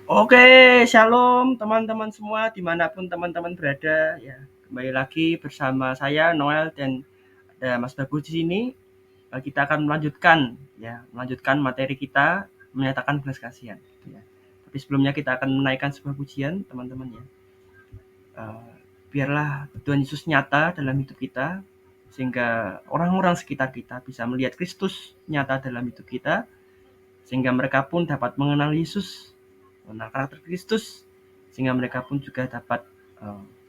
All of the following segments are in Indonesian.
Oke, shalom teman-teman semua dimanapun teman-teman berada ya. Kembali lagi bersama saya Noel dan ada Mas Bagus di sini. Kita akan melanjutkan materi kita menyatakan belas kasihan. Ya. Tapi sebelumnya kita akan menaikkan sebuah pujian teman-teman ya. Eh, Biarlah Tuhan Yesus nyata dalam hidup kita sehingga orang-orang sekitar kita bisa melihat Kristus nyata dalam hidup kita sehingga mereka pun dapat mengenal Yesus, mengenal karakter Kristus, sehingga mereka pun juga dapat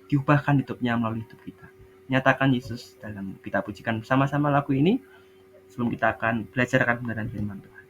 diubahkan hidupnya melalui hidup kita. Nyatakan Yesus dalam kita pujikan bersama-sama lagu ini sebelum kita akan belajar akan kebenaran firman Tuhan.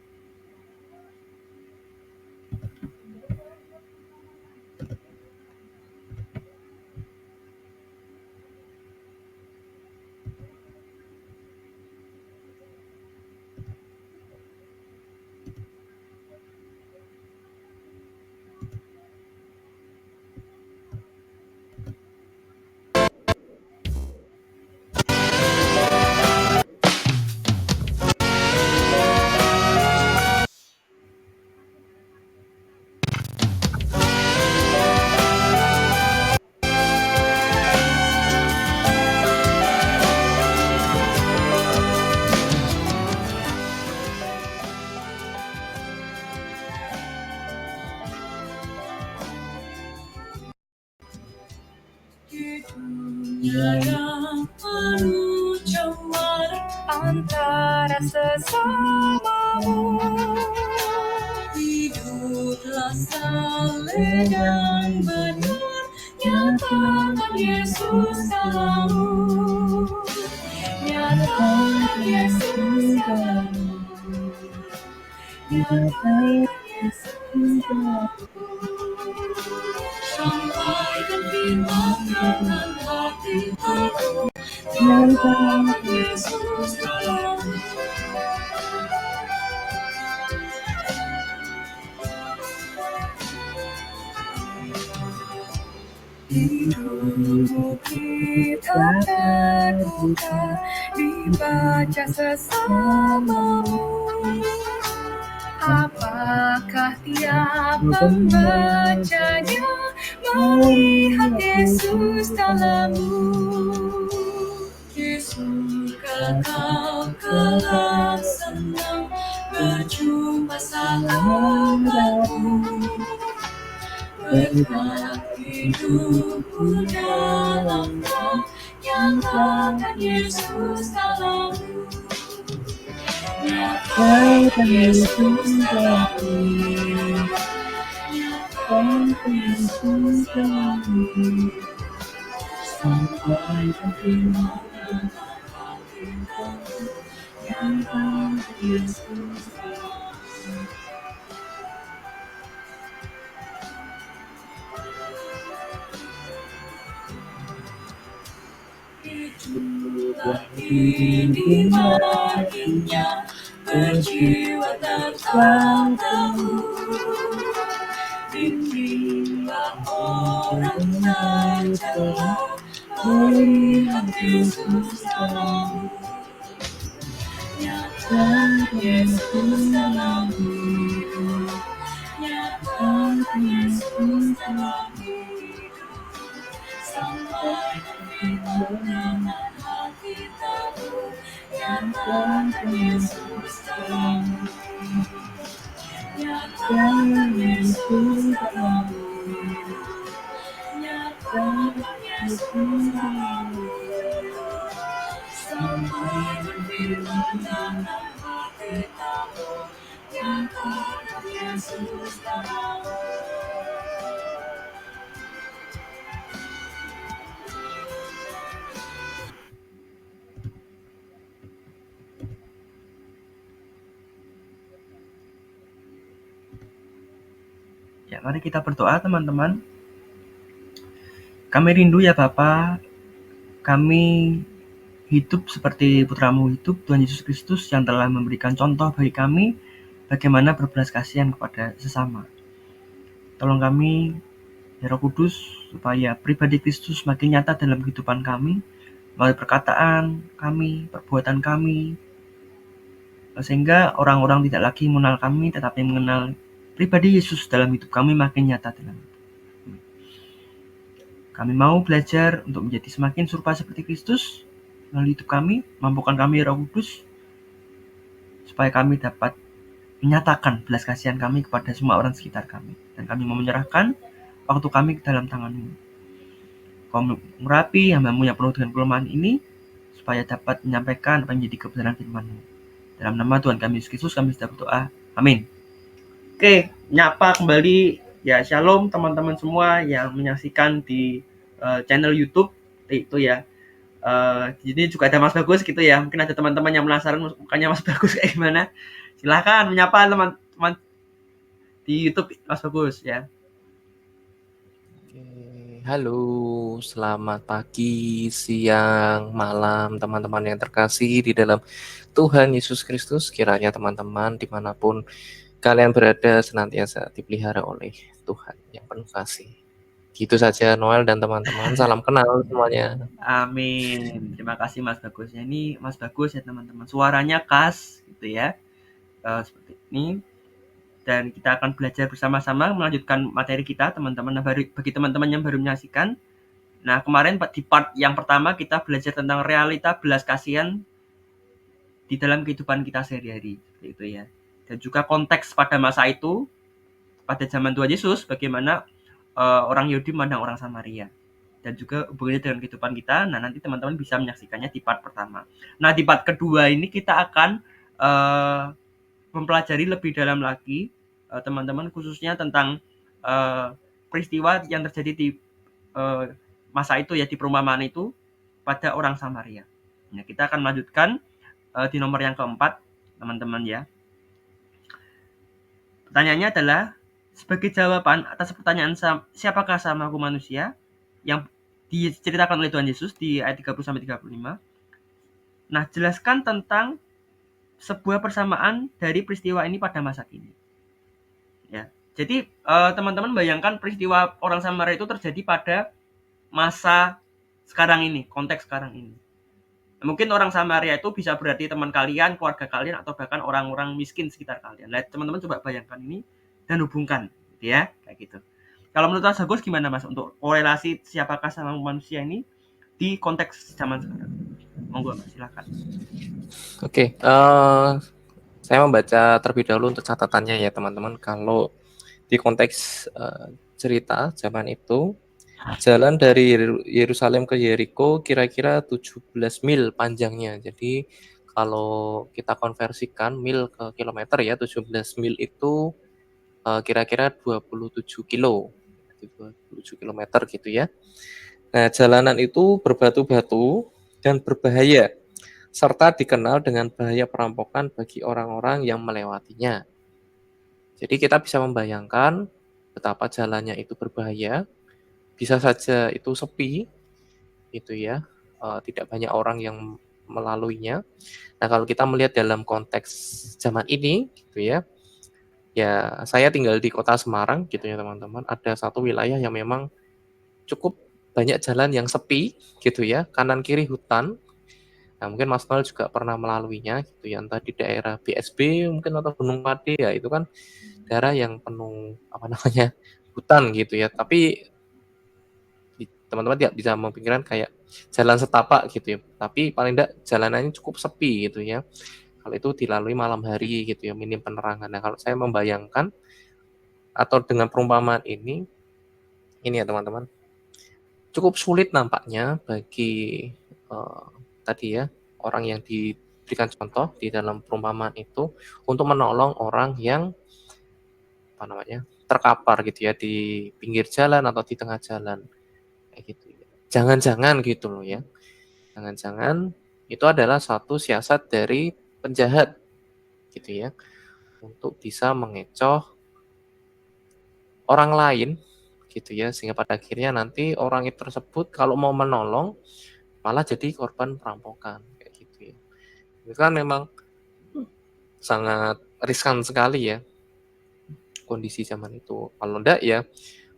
Yang penuh cemara antara sesamamu, hiduplah saleh dan benar, nyatakan Yesus dalammu, nyatakan Yesus dalammu, nyatakan Yesus dalammu. Sampaikan firman dengan hati aku, nyatakan Yesus dalammu. Hidupmu kita terbuka, dibaca sesamamu. Apakah tiap pembacanya melihat Yesus dalammu? Yesuskah kau kelak senang berjumpa sahabatmu? Berkat hidupku dalam kau, nyatakan Yesus dalammu, nyatakan Yesus dalammu, nyatakan Yesus dalammu. Sampaikan firman dalam hati kami, nyatakan Yesus dalammu. Itulah di baginya, berjiwa tentang tahu. Bimbinglah orang tercela, melihat Yesus dalammu, nyatakan Yesus dalammu, nyatakan Yesus dalammu. Sampaikan firman dengan hati tahu, nyatakan Yesus dalammu, nyatakan Yesus dalammu, nyatakan Yesus dalammu. Sampaikan firman dengan hati tahu, nyatakan Yesus dalammu. Ya, mari kita berdoa teman-teman. Kami rindu ya Bapa, kami hidup seperti putramu hidup, Tuhan Yesus Kristus yang telah memberikan contoh bagi kami bagaimana berbelas kasihan kepada sesama. Tolong kami, ya Roh Kudus, supaya pribadi Kristus makin nyata dalam kehidupan kami, melalui perkataan kami, perbuatan kami, sehingga orang-orang tidak lagi mengenal kami, tetapi mengenal pribadi Yesus dalam hidup kami makin nyata dalam hidup. Kami mau belajar untuk menjadi semakin serupa seperti Kristus melalui hidup kami, mampukan kami Roh Kudus, supaya kami dapat menyatakan belas kasihan kami kepada semua orang sekitar kami. Dan kami mau menyerahkan waktu kami ke dalam tangan-Mu. Kau mengurapi hamba-Mu yang penuh dengan kelemahan ini, supaya dapat menyampaikan apa yang menjadi kebenaran firman-Mu. Dalam nama Tuhan kami Yesus Kristus kami sudah berdoa. Amin. Oke, nyapa kembali ya, shalom teman-teman semua yang menyaksikan di channel YouTube itu ya. Di sini juga ada Mas Bagus gitu ya. Mungkin ada teman-teman yang penasaran mukanya Mas Bagus kayak gimana. Silahkan menyapa teman-teman di YouTube Mas Bagus ya. Oke, halo, selamat pagi, siang, malam, teman-teman yang terkasih di dalam Tuhan Yesus Kristus. Kiranya teman-teman dimanapun kalian berada senantiasa dipelihara oleh Tuhan yang penuh kasih. Gitu saja Noel dan teman-teman, salam kenal semuanya. Amin. Terima kasih Mas Bagus. Ini Mas Bagus ya teman-teman. Suaranya khas gitu ya. Seperti ini. Dan kita akan belajar bersama-sama melanjutkan materi kita teman-teman. Nah, bagi teman-teman yang baru menyaksikan, nah kemarin di part yang pertama kita belajar tentang realita belas kasihan di dalam kehidupan kita sehari-hari, itu ya. Dan juga konteks pada masa itu, pada zaman Tuhan Yesus, bagaimana orang Yahudi memandang orang Samaria. Dan juga hubungannya dengan kehidupan kita. Nah, nanti teman-teman bisa menyaksikannya di part pertama. Nah, di part kedua ini kita akan mempelajari lebih dalam lagi teman-teman, khususnya tentang peristiwa yang terjadi di masa itu ya, di perumpamaan itu pada orang Samaria. Nah, kita akan melanjutkan di nomor yang keempat teman-teman ya. Pertanyaannya adalah, sebagai jawaban atas pertanyaan siapakah samaku manusia yang diceritakan oleh Tuhan Yesus di ayat 30-35. Nah, jelaskan tentang sebuah persamaan dari peristiwa ini pada masa kini. Ya. Jadi teman-teman bayangkan peristiwa orang Samaria itu terjadi pada masa sekarang ini, konteks sekarang ini. Mungkin orang Samaria itu bisa berarti teman kalian, keluarga kalian, atau bahkan orang-orang miskin sekitar kalian. Nah, teman-teman coba bayangkan ini dan hubungkan, gitu ya, kayak gitu. Kalau menurut Mas Agus gimana Mas untuk korelasi siapakah sama manusia ini di konteks zaman sekarang? Monggo Mas, silakan. Oke, saya membaca terlebih dahulu untuk catatannya ya teman-teman. Kalau di konteks cerita zaman itu, jalan dari Yerusalem ke Yeriko kira-kira 17 mil panjangnya. Jadi kalau kita konversikan mil ke kilometer ya, 17 mil itu kira-kira 27 kilo. 27 kilometer gitu ya. Nah, jalanan itu berbatu-batu dan berbahaya, serta dikenal dengan bahaya perampokan bagi orang-orang yang melewatinya. Jadi kita bisa membayangkan betapa jalannya itu berbahaya, bisa saja itu sepi, gitu ya, tidak banyak orang yang melaluinya. Nah, kalau kita melihat dalam konteks zaman ini, gitu ya, ya saya tinggal di kota Semarang, gitu ya teman-teman, ada satu wilayah yang memang cukup banyak jalan yang sepi, gitu ya, kanan kiri hutan. Nah, mungkin Mas Noel juga pernah melaluinya, gitu ya, entah di daerah BSB mungkin atau Gunung Pade, ya itu kan daerah yang penuh apa namanya hutan gitu ya, tapi teman-teman tidak bisa memikirkan kayak jalan setapak gitu ya, tapi paling tidak jalanannya cukup sepi gitu ya, kalau itu dilalui malam hari gitu ya, minim penerangan. Nah, kalau saya membayangkan atau dengan perumpamaan ini ya teman-teman, cukup sulit nampaknya bagi tadi ya, orang yang diberikan contoh di dalam perumpamaan itu untuk menolong orang yang apa namanya terkapar gitu ya di pinggir jalan atau di tengah jalan kayak gitu. Jangan-jangan gitu loh ya. Jangan-jangan itu adalah satu siasat dari penjahat gitu ya, untuk bisa mengecoh orang lain gitu ya, sehingga pada akhirnya nanti orang itu tersebut kalau mau menolong malah jadi korban perampokan kayak gitu ya. Itu kan memang sangat riskan sekali ya kondisi zaman itu. Kalau enggak ya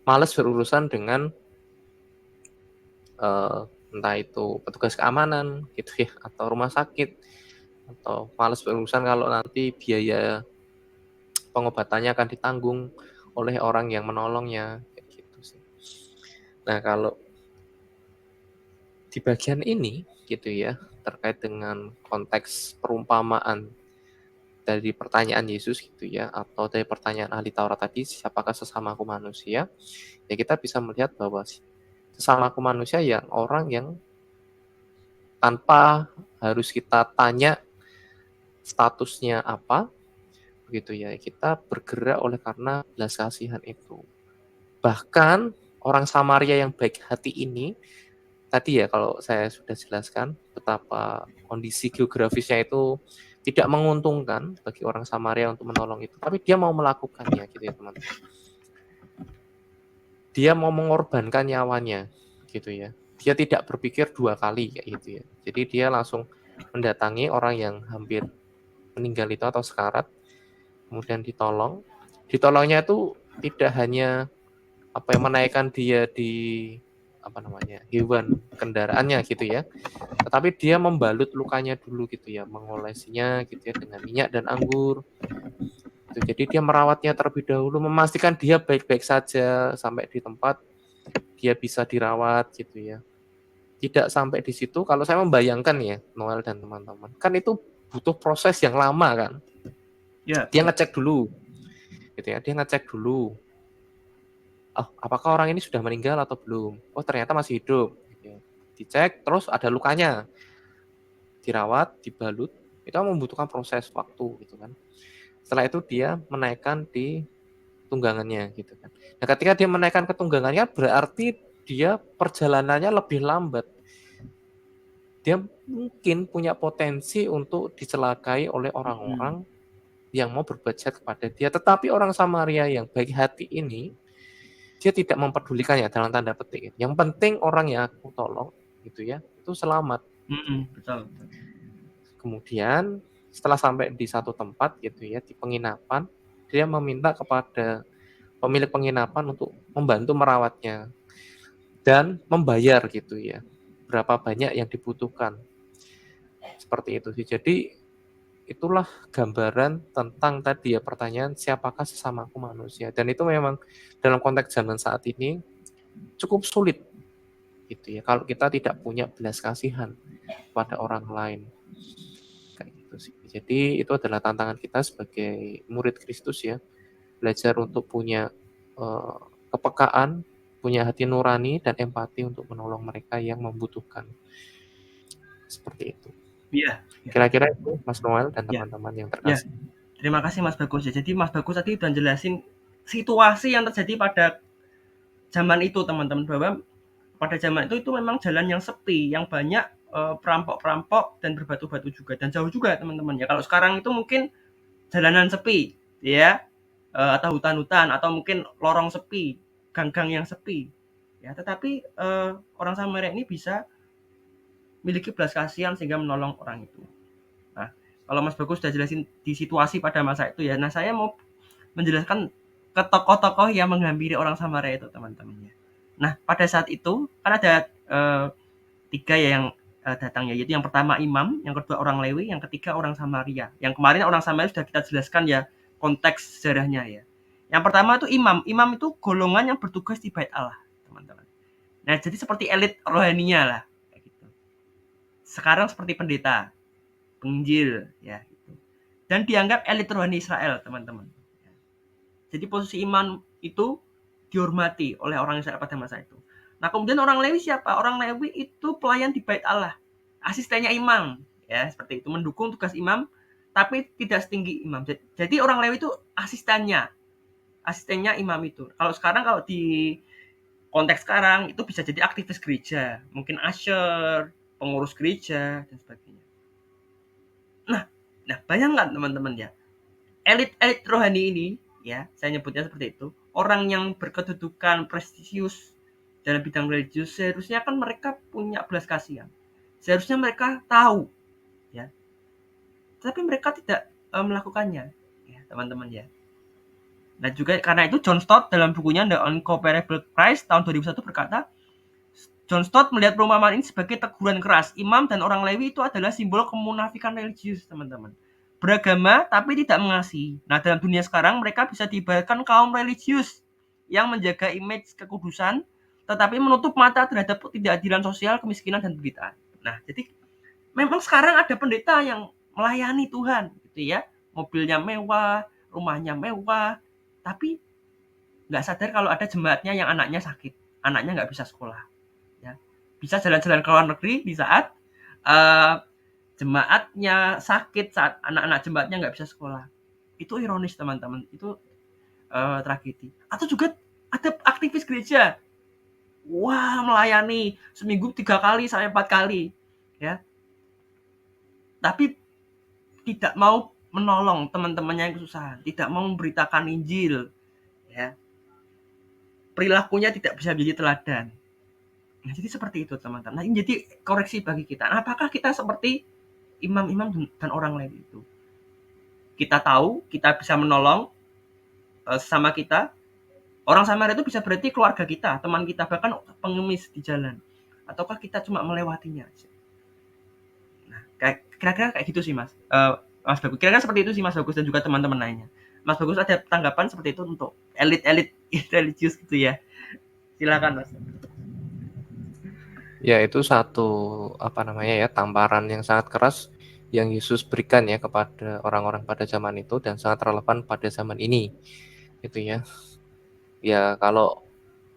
malas berurusan dengan entah itu petugas keamanan gitu ya, atau rumah sakit, atau malas berurusan kalau nanti biaya pengobatannya akan ditanggung oleh orang yang menolongnya, kayak gitu sih. Nah, kalau di bagian ini gitu ya, terkait dengan konteks perumpamaan dari pertanyaan Yesus gitu ya, atau dari pertanyaan ahli Taurat tadi, siapakah sesamaku manusia? Ya kita bisa melihat bahwa sesamaku manusia yang orang yang tanpa harus kita tanya statusnya apa, begitu ya. Kita bergerak oleh karena belas kasihan itu. Bahkan orang Samaria yang baik hati ini, tadi ya kalau saya sudah jelaskan betapa kondisi geografisnya itu tidak menguntungkan bagi orang Samaria untuk menolong itu, tapi dia mau melakukannya gitu ya teman-teman. Dia mau mengorbankan nyawanya gitu ya. Dia tidak berpikir dua kali kayak gitu ya. Jadi dia langsung mendatangi orang yang hampir meninggal itu atau sekarat, kemudian ditolong. Ditolongnya itu tidak hanya menaikkan dia di hewan kendaraannya gitu ya, tetapi dia membalut lukanya dulu gitu ya, mengolesinya gitu ya dengan minyak dan anggur gitu. Jadi dia merawatnya terlebih dahulu, memastikan dia baik-baik saja sampai di tempat dia bisa dirawat gitu ya. Tidak sampai di situ, kalau saya membayangkan ya Noel dan teman-teman, kan itu butuh proses yang lama kan. Ya, Dia betul. ngecek dulu gitu ya, dia ngecek dulu, oh apakah orang ini sudah meninggal atau belum, oh ternyata masih hidup gitu ya. Dicek, terus ada lukanya, dirawat, dibalut, itu membutuhkan proses waktu gitu kan. Setelah itu dia menaikkan di tunggangannya gitu kan. Nah ketika dia menaikkan ke tunggangannya, berarti dia perjalanannya lebih lambat. Dia mungkin punya potensi untuk dicelakai oleh orang-orang yang mau berbuat jahat kepada dia. Tetapi orang Samaria yang baik hati ini, dia tidak mempedulikannya dalam tanda petik. Yang penting orang yang aku tolong gitu ya, itu selamat. Betul. Kemudian setelah sampai di satu tempat gitu ya, di penginapan, dia meminta kepada pemilik penginapan untuk membantu merawatnya dan membayar gitu ya, berapa banyak yang dibutuhkan. Seperti itu sih. Jadi itulah gambaran tentang tadi ya pertanyaan siapakah sesamaku manusia. Dan itu memang dalam konteks zaman saat ini cukup sulit gitu ya, kalau kita tidak punya belas kasihan pada orang lain. Kayak gitu sih. Jadi itu adalah tantangan kita sebagai murid Kristus ya, belajar untuk punya kepekaan, punya hati nurani dan empati untuk menolong mereka yang membutuhkan. Seperti itu. Iya. Kira-kira itu Mas Noel dan Ya. teman-teman yang Ya. terkasih. Terima kasih Mas Bagus ya. Jadi Mas Bagus tadi udah jelasin situasi yang terjadi pada zaman itu teman-teman, bahwa pada zaman itu memang jalan yang sepi, yang banyak perampok-perampok dan berbatu-batu juga, dan jauh juga teman-teman ya. Kalau sekarang itu mungkin jalanan sepi ya, atau hutan-hutan, atau mungkin lorong sepi, gang-gang yang sepi ya. Tetapi orang Samaria ini bisa memiliki belas kasihan sehingga menolong orang itu. Nah, kalau Mas Bagus sudah jelasin di situasi pada masa itu ya, nah saya mau menjelaskan ke tokoh-tokoh yang menghampiri orang Samaria itu teman-teman ya. Nah pada saat itu kan ada tiga ya yang datang ya, yaitu yang pertama imam, yang kedua orang Lewi, yang ketiga orang Samaria. Yang kemarin orang Samaria sudah kita jelaskan ya konteks sejarahnya ya. Yang pertama itu imam. Imam itu golongan yang bertugas di Bait Allah, teman-teman. Nah, jadi seperti elit rohaninya lah kayak gitu. Sekarang seperti pendeta, penginjil ya gitu. Dan dianggap elit rohani Israel, teman-teman. Jadi posisi imam itu dihormati oleh orang Israel pada masa itu. Nah, kemudian orang Lewi siapa? Orang Lewi itu pelayan di Bait Allah, asistennya imam, ya seperti itu, mendukung tugas imam, tapi tidak setinggi imam. Jadi orang Lewi itu asistennya imam itu. Kalau sekarang, kalau di konteks sekarang itu bisa jadi aktivis gereja, mungkin usher, pengurus gereja dan sebagainya. Nah bayangkan teman-teman ya, elit-elit rohani ini ya, saya nyebutnya seperti itu, orang yang berkedudukan prestisius dalam bidang religius, seharusnya kan mereka punya belas kasihan, seharusnya mereka tahu ya, tapi mereka tidak melakukannya ya teman-teman ya. Nah juga karena itu John Stott dalam bukunya The Incomparable Christ tahun 2001 berkata, John Stott melihat perumpamaan ini sebagai teguran keras. Imam dan orang Lewi itu adalah simbol kemunafikan religius, teman-teman. beragama tapi tidak mengasihi. Nah, dalam dunia sekarang mereka bisa diibaratkan kaum religius yang menjaga image kekudusan tetapi menutup mata terhadap ketidakadilan sosial, kemiskinan dan penderitaan. Nah, jadi memang sekarang ada pendeta yang melayani Tuhan gitu ya. Mobilnya mewah, rumahnya mewah, tapi nggak sadar kalau ada jemaatnya yang anaknya sakit, anaknya nggak bisa sekolah. Ya. Bisa jalan-jalan ke luar negeri di saat jemaatnya sakit, saat anak-anak jemaatnya nggak bisa sekolah. Itu ironis teman-teman, itu tragedi. Atau juga ada aktivis gereja, wah melayani seminggu 3 kali sampai 4 kali, ya. Tapi tidak mau menolong teman-temannya yang kesusahan, tidak mau memberitakan Injil, ya. Perilakunya tidak bisa menjadi teladan. Nah, jadi seperti itu teman-teman. Nah, ini jadi koreksi bagi kita. Nah, apakah kita seperti imam-imam dan orang lain itu? Kita tahu, kita bisa menolong sesama kita. Orang Samaria itu bisa berarti keluarga kita, teman kita, bahkan pengemis di jalan. Ataukah kita cuma melewatinya aja? Nah, kira-kira kayak gitu sih, Mas. Mas Bagus. Kira-kira seperti itu sih, Mas Bagus dan juga teman-teman lainnya. Mas Bagus ada tanggapan seperti itu untuk elit-elit religius gitu ya? Silakan, Mas. Ya, itu satu tamparan yang sangat keras yang Yesus berikan ya kepada orang-orang pada zaman itu dan sangat relevan pada zaman ini. Gitu ya. Ya, kalau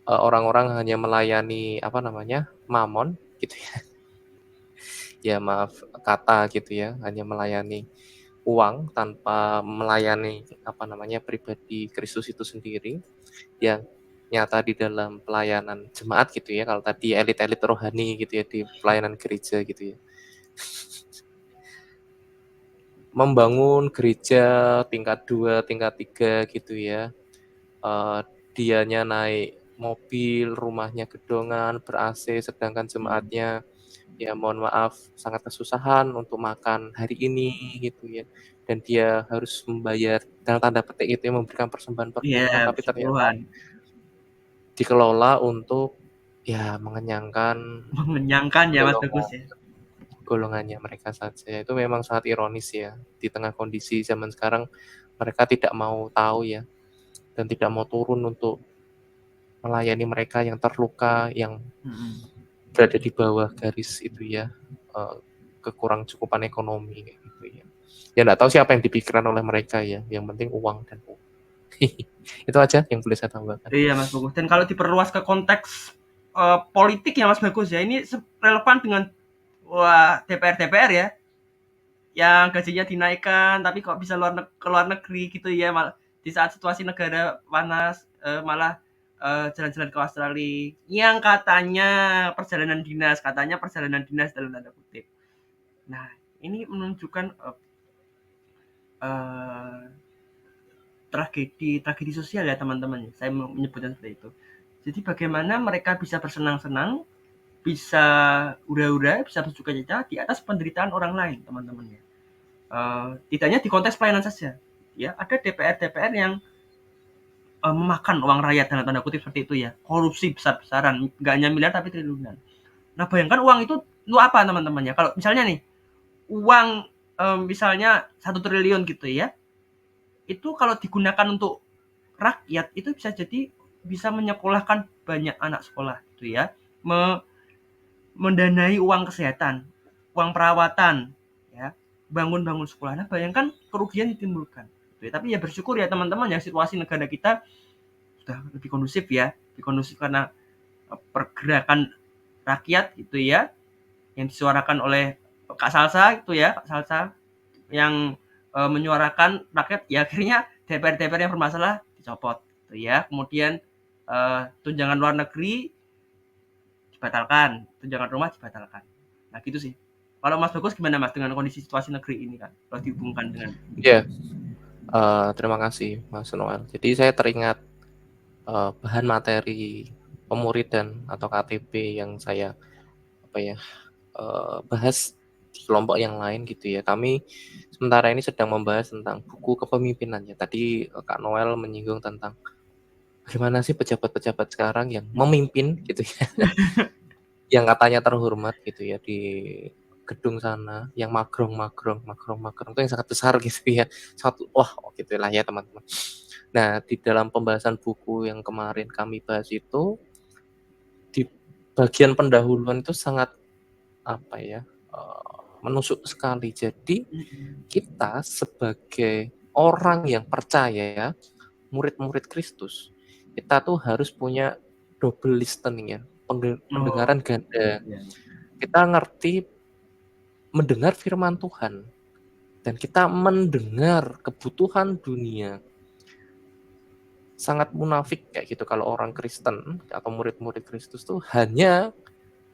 orang-orang hanya melayani mamon gitu ya. Ya maaf kata gitu ya, hanya melayani uang tanpa melayani pribadi Kristus itu sendiri yang nyata di dalam pelayanan jemaat gitu ya. Kalau tadi elit-elit rohani gitu ya di pelayanan gereja gitu ya. Membangun gereja tingkat 2, tingkat 3 gitu ya. Dianya naik mobil, rumahnya gedongan, ber-AC, sedangkan jemaatnya ya mohon maaf sangat kesusahan untuk makan hari ini gitu ya. Dan dia harus membayar dalam tanda petik itu ya, memberikan persembahan per Tuhan, Iya, tapi ternyata persepuluhan. dikelola untuk ya mengenyangkan Mengenyangkan ya, Mas Bagus golongan ya? golongannya mereka saja. Itu memang sangat ironis ya. Di tengah kondisi zaman sekarang mereka tidak mau tahu ya dan tidak mau turun untuk melayani mereka yang terluka, yang berada di bawah garis itu ya, kekurang cukupan ekonomi kayak gitu ya. Ya nggak tahu siapa yang dipikirkan oleh mereka ya, yang penting uang dan uang. Itu aja yang boleh saya tambahkan. Iya, Mas Bagus. Dan kalau diperluas ke konteks politik ya, Mas Bagus ya, ini relevan dengan wah DPR ya, yang gajinya dinaikkan tapi kok bisa ke luar negeri gitu ya, di saat situasi negara panas malah jalan-jalan ke Australia yang katanya perjalanan dinas dalam tanda kutip. Nah, ini menunjukkan uh, tragedi sosial ya teman-teman. Saya menyebutnya seperti itu. Jadi bagaimana mereka bisa bersenang-senang, bisa hura-hura, bisa bersuka cita di atas penderitaan orang lain, teman-teman ya. Tidak hanya di konteks pelayanan saja, ya ada DPR yang memakan uang rakyat dalam tanda kutip seperti itu ya, korupsi besar-besaran, nggak hanya miliar tapi triliunan. Nah bayangkan uang itu untuk apa teman-teman ya? Kalau misalnya nih uang misalnya 1 triliun gitu ya, itu kalau digunakan untuk rakyat itu bisa jadi bisa menyekolahkan banyak anak sekolah gitu ya, mendanai uang kesehatan, uang perawatan, ya, bangun sekolah. Nah, bayangkan kerugian ditimbulkan. Gitu ya. Tapi ya bersyukur ya teman-teman ya situasi negara kita sudah lebih kondusif ya, lebih kondusif karena pergerakan rakyat gitu ya, yang disuarakan oleh Kak Salsa itu ya, Kak Salsa yang menyuarakan rakyat ya akhirnya DPR yang bermasalah dicopot gitu ya. Kemudian tunjangan luar negeri dibatalkan, tunjangan rumah dibatalkan. Nah gitu sih. Kalau Mas Bagus gimana Mas dengan kondisi situasi negeri ini kan? Kalau dihubungkan dengan Ya, terima kasih Mas Noel. Jadi saya teringat bahan materi pemuridan atau KTP yang saya bahas di kelompok yang lain gitu ya. Kami sementara ini sedang membahas tentang buku kepemimpinan ya. Tadi Kak Noel menyinggung tentang bagaimana sih pejabat-pejabat sekarang yang memimpin gitu ya. Yang katanya terhormat gitu ya di gedung sana yang magrong itu yang sangat besar gitu ya. Wah gitu lah ya teman-teman. Nah, di dalam pembahasan buku yang kemarin kami bahas itu, di bagian pendahuluan itu sangat apa ya, menusuk sekali. Jadi kita sebagai orang yang percaya, murid-murid Kristus, kita tuh harus punya double listening ya, Oh, pendengaran ganda. ya. Kita ngerti mendengar firman Tuhan dan kita mendengar kebutuhan dunia. Sangat munafik kayak gitu kalau orang Kristen atau murid-murid Kristus tuh hanya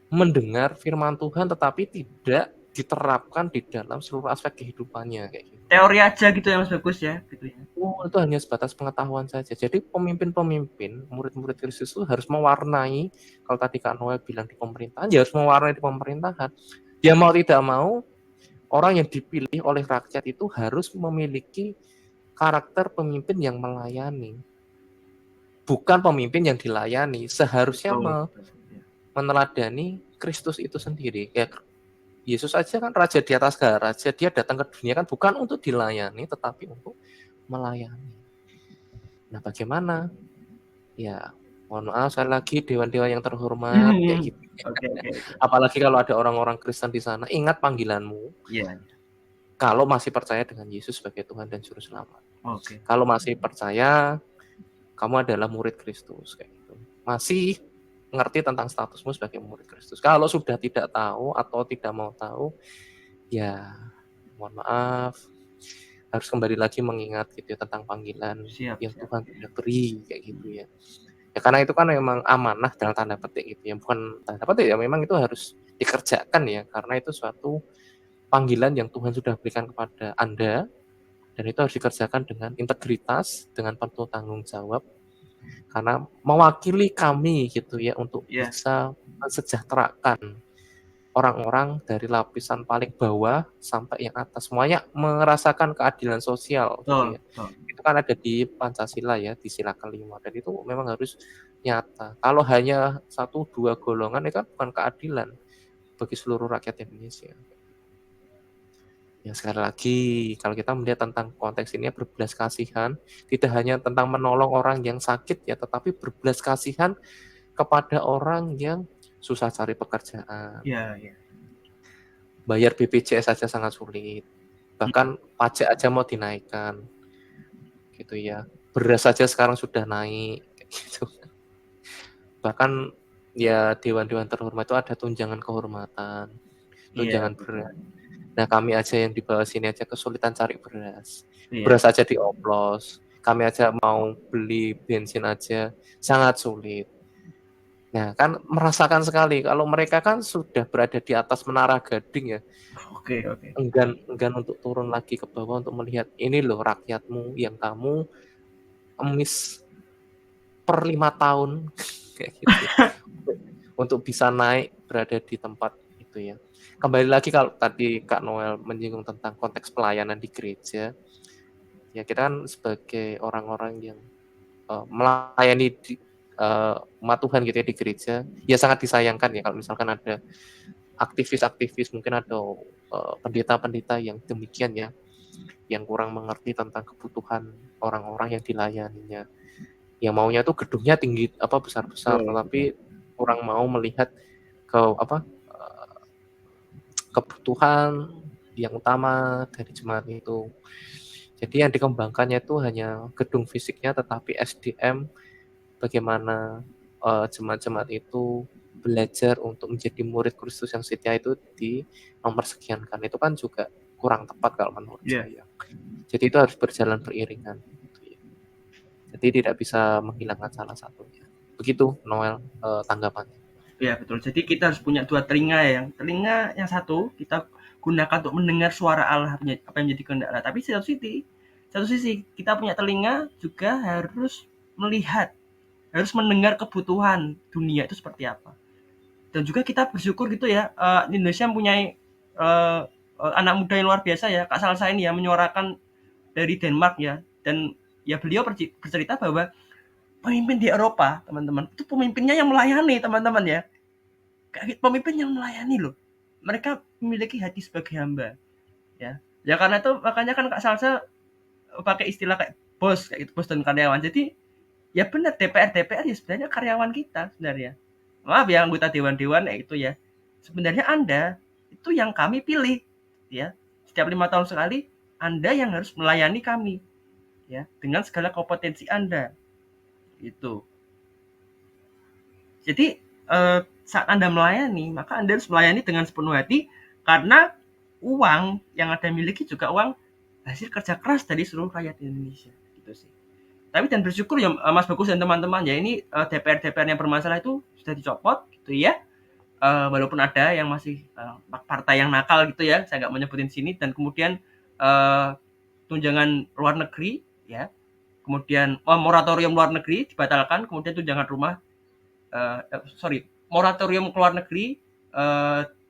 mendengar firman Tuhan tetapi tidak diterapkan di dalam seluruh aspek kehidupannya kayak gitu. Teori aja gitu ya Mas Bagus ya, gitu ya. Itu hanya sebatas pengetahuan saja. Jadi pemimpin-pemimpin, murid-murid Kristus itu harus mewarnai, kalau tadi Kak Noel bilang di pemerintahan, ya harus mewarnai di pemerintahan. Dia mau tidak mau, orang yang dipilih oleh rakyat itu harus memiliki karakter pemimpin yang melayani. Bukan pemimpin yang dilayani. Seharusnya meneladani Kristus itu sendiri. Kayak Yesus aja kan raja di atas segala raja, dia datang ke dunia kan bukan untuk dilayani, tetapi untuk melayani. Nah, bagaimana? Ya, mohon maaf sekali lagi dewan-dewan yang terhormat kayak gitu. Oke. Apalagi kalau ada orang-orang Kristen di sana, ingat panggilanmu. Iya. Kalau masih percaya dengan Yesus sebagai Tuhan dan Juru Selamat. Oke. Kalau masih percaya, kamu adalah murid Kristus kayak gitu. Masih ngerti tentang statusmu sebagai murid Kristus. Kalau sudah tidak tahu atau tidak mau tahu, ya mohon maaf, harus kembali lagi mengingat gitu ya tentang panggilan yang Tuhan sudah beri kayak gitu ya. Ya karena itu kan memang amanah dalam tanda petik gitu ya, bukan tanda petik ya, memang itu harus dikerjakan ya, karena itu suatu panggilan yang Tuhan sudah berikan kepada Anda, dan itu harus dikerjakan dengan integritas, dengan penuh tanggung jawab, karena mewakili kami gitu ya untuk bisa mensejahterakan orang-orang dari lapisan paling bawah sampai yang atas, semuanya merasakan keadilan sosial gitu ya. Itu kan ada di Pancasila ya, di sila kelima, dan itu memang harus nyata. Kalau hanya 1-2 golongan itu kan bukan keadilan bagi seluruh rakyat Indonesia. Ya sekali lagi, kalau kita melihat tentang konteks ini berbelas kasihan, tidak hanya tentang menolong orang yang sakit ya, tetapi berbelas kasihan kepada orang yang susah cari pekerjaan. Bayar BPJS saja sangat sulit. Bahkan pajak aja mau dinaikkan. Gitu ya. Beras saja sekarang sudah naik gitu. Bahkan ya dewan-dewan terhormat itu ada tunjangan kehormatan, tunjangan beras. Nah, kami aja yang di bawah sini aja kesulitan cari beras. Beras aja dioplos. Kami aja mau beli bensin aja sangat sulit. Nah, kan merasakan sekali kalau mereka kan sudah berada di atas menara gading ya. Oke. Enggan untuk turun lagi ke bawah untuk melihat ini loh rakyatmu yang kamu emis per 5 tahun kayak gitu. Untuk bisa naik berada di tempat itu ya. Kembali lagi kalau tadi Kak Noel menyinggung tentang konteks pelayanan di gereja, ya kita kan sebagai orang-orang yang melayani di umat Tuhan gitu ya di gereja, ya sangat disayangkan ya kalau misalkan ada aktivis-aktivis, mungkin ada pendeta-pendeta yang demikian ya, yang kurang mengerti tentang kebutuhan orang-orang yang dilayaninya. Yang maunya tuh gedungnya tinggi besar-besar, tetapi kurang mau melihat ke kebutuhan yang utama dari jemaat itu. Jadi yang dikembangkannya itu hanya gedung fisiknya, tetapi SDM bagaimana jemaat-jemaat itu belajar untuk menjadi murid Kristus yang setia itu di nomor sekiankan. Itu kan juga kurang tepat kalau menurut saya. Jadi itu harus berjalan beriringan. Jadi tidak bisa menghilangkan salah satunya. Begitu Noel tanggapannya. Ya betul. Jadi kita harus punya dua telinga ya. Telinga yang satu kita gunakan untuk mendengar suara Allah apa yang menjadi kehendak Allah. Tapi satu sisi kita punya telinga juga harus melihat, harus mendengar kebutuhan dunia itu seperti apa. Dan juga kita bersyukur gitu ya, Indonesia mempunyai anak muda yang luar biasa ya, Kak Salsa ini ya, menyuarakan dari Denmark ya. Dan ya beliau bercerita bahwa pemimpin di Eropa, teman-teman, itu pemimpinnya yang melayani, teman-teman ya. Pemimpin yang melayani loh. mereka memiliki hati sebagai hamba, ya. Ya karena itu makanya kan Kak Salsa pakai istilah kayak bos kayak gitu, bos dan karyawan. Jadi ya benar DPR ya sebenarnya karyawan kita sebenarnya. Maaf ya anggota dewan-dewan itu ya. Sebenarnya Anda itu yang kami pilih ya. Setiap 5 tahun sekali Anda yang harus melayani kami ya dengan segala kompetensi Anda itu. Jadi saat Anda melayani maka Anda harus melayani dengan sepenuh hati karena uang yang Anda miliki juga uang hasil kerja keras dari seluruh rakyat Indonesia gitu sih. Tapi dan bersyukur ya Mas Bagus dan teman-teman ya ini DPR yang bermasalah itu sudah dicopot gitu ya. Walaupun ada yang masih partai yang nakal gitu ya, saya nggak menyebutin sini dan kemudian tunjangan luar negeri ya, kemudian moratorium luar negeri dibatalkan, kemudian tunjangan rumah moratorium ke luar negeri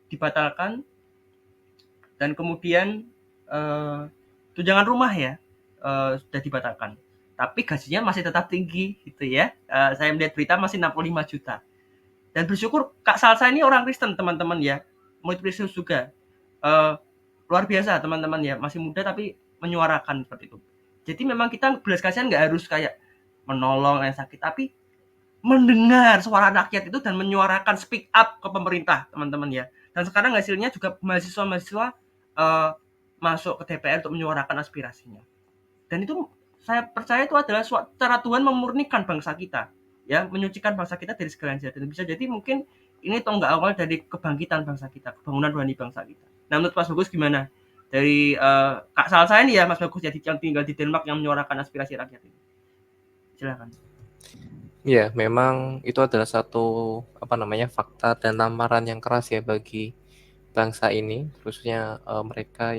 dibatalkan dan kemudian tunjangan rumah ya sudah dibatalkan. Tapi gajinya masih tetap tinggi gitu ya. Saya melihat berita masih 65 juta. Dan bersyukur Kak Salsa ini orang Kristen teman-teman ya. Murid Kristus juga. Luar biasa teman-teman ya. Masih muda tapi menyuarakan seperti itu. Jadi memang kita belas kasihan nggak harus kayak menolong yang sakit. Tapi mendengar suara rakyat itu dan menyuarakan speak up ke pemerintah teman-teman ya. Dan sekarang hasilnya juga mahasiswa-mahasiswa masuk ke DPR untuk menyuarakan aspirasinya. Dan itu saya percaya itu adalah cara Tuhan memurnikan bangsa kita, ya, menyucikan bangsa kita dari segala yang dan bisa jadi mungkin ini tonggak awal dari kebangkitan bangsa kita, kebangunan rohani bangsa kita. Nah, menurut Mas Bagus gimana? Dari Kak Salsa ini ya, Mas Bagus jadi yang tinggal di Denmark yang menyuarakan aspirasi rakyat ini. Silakan. Ya, memang itu adalah satu fakta dan tamparan yang keras ya bagi bangsa ini, khususnya mereka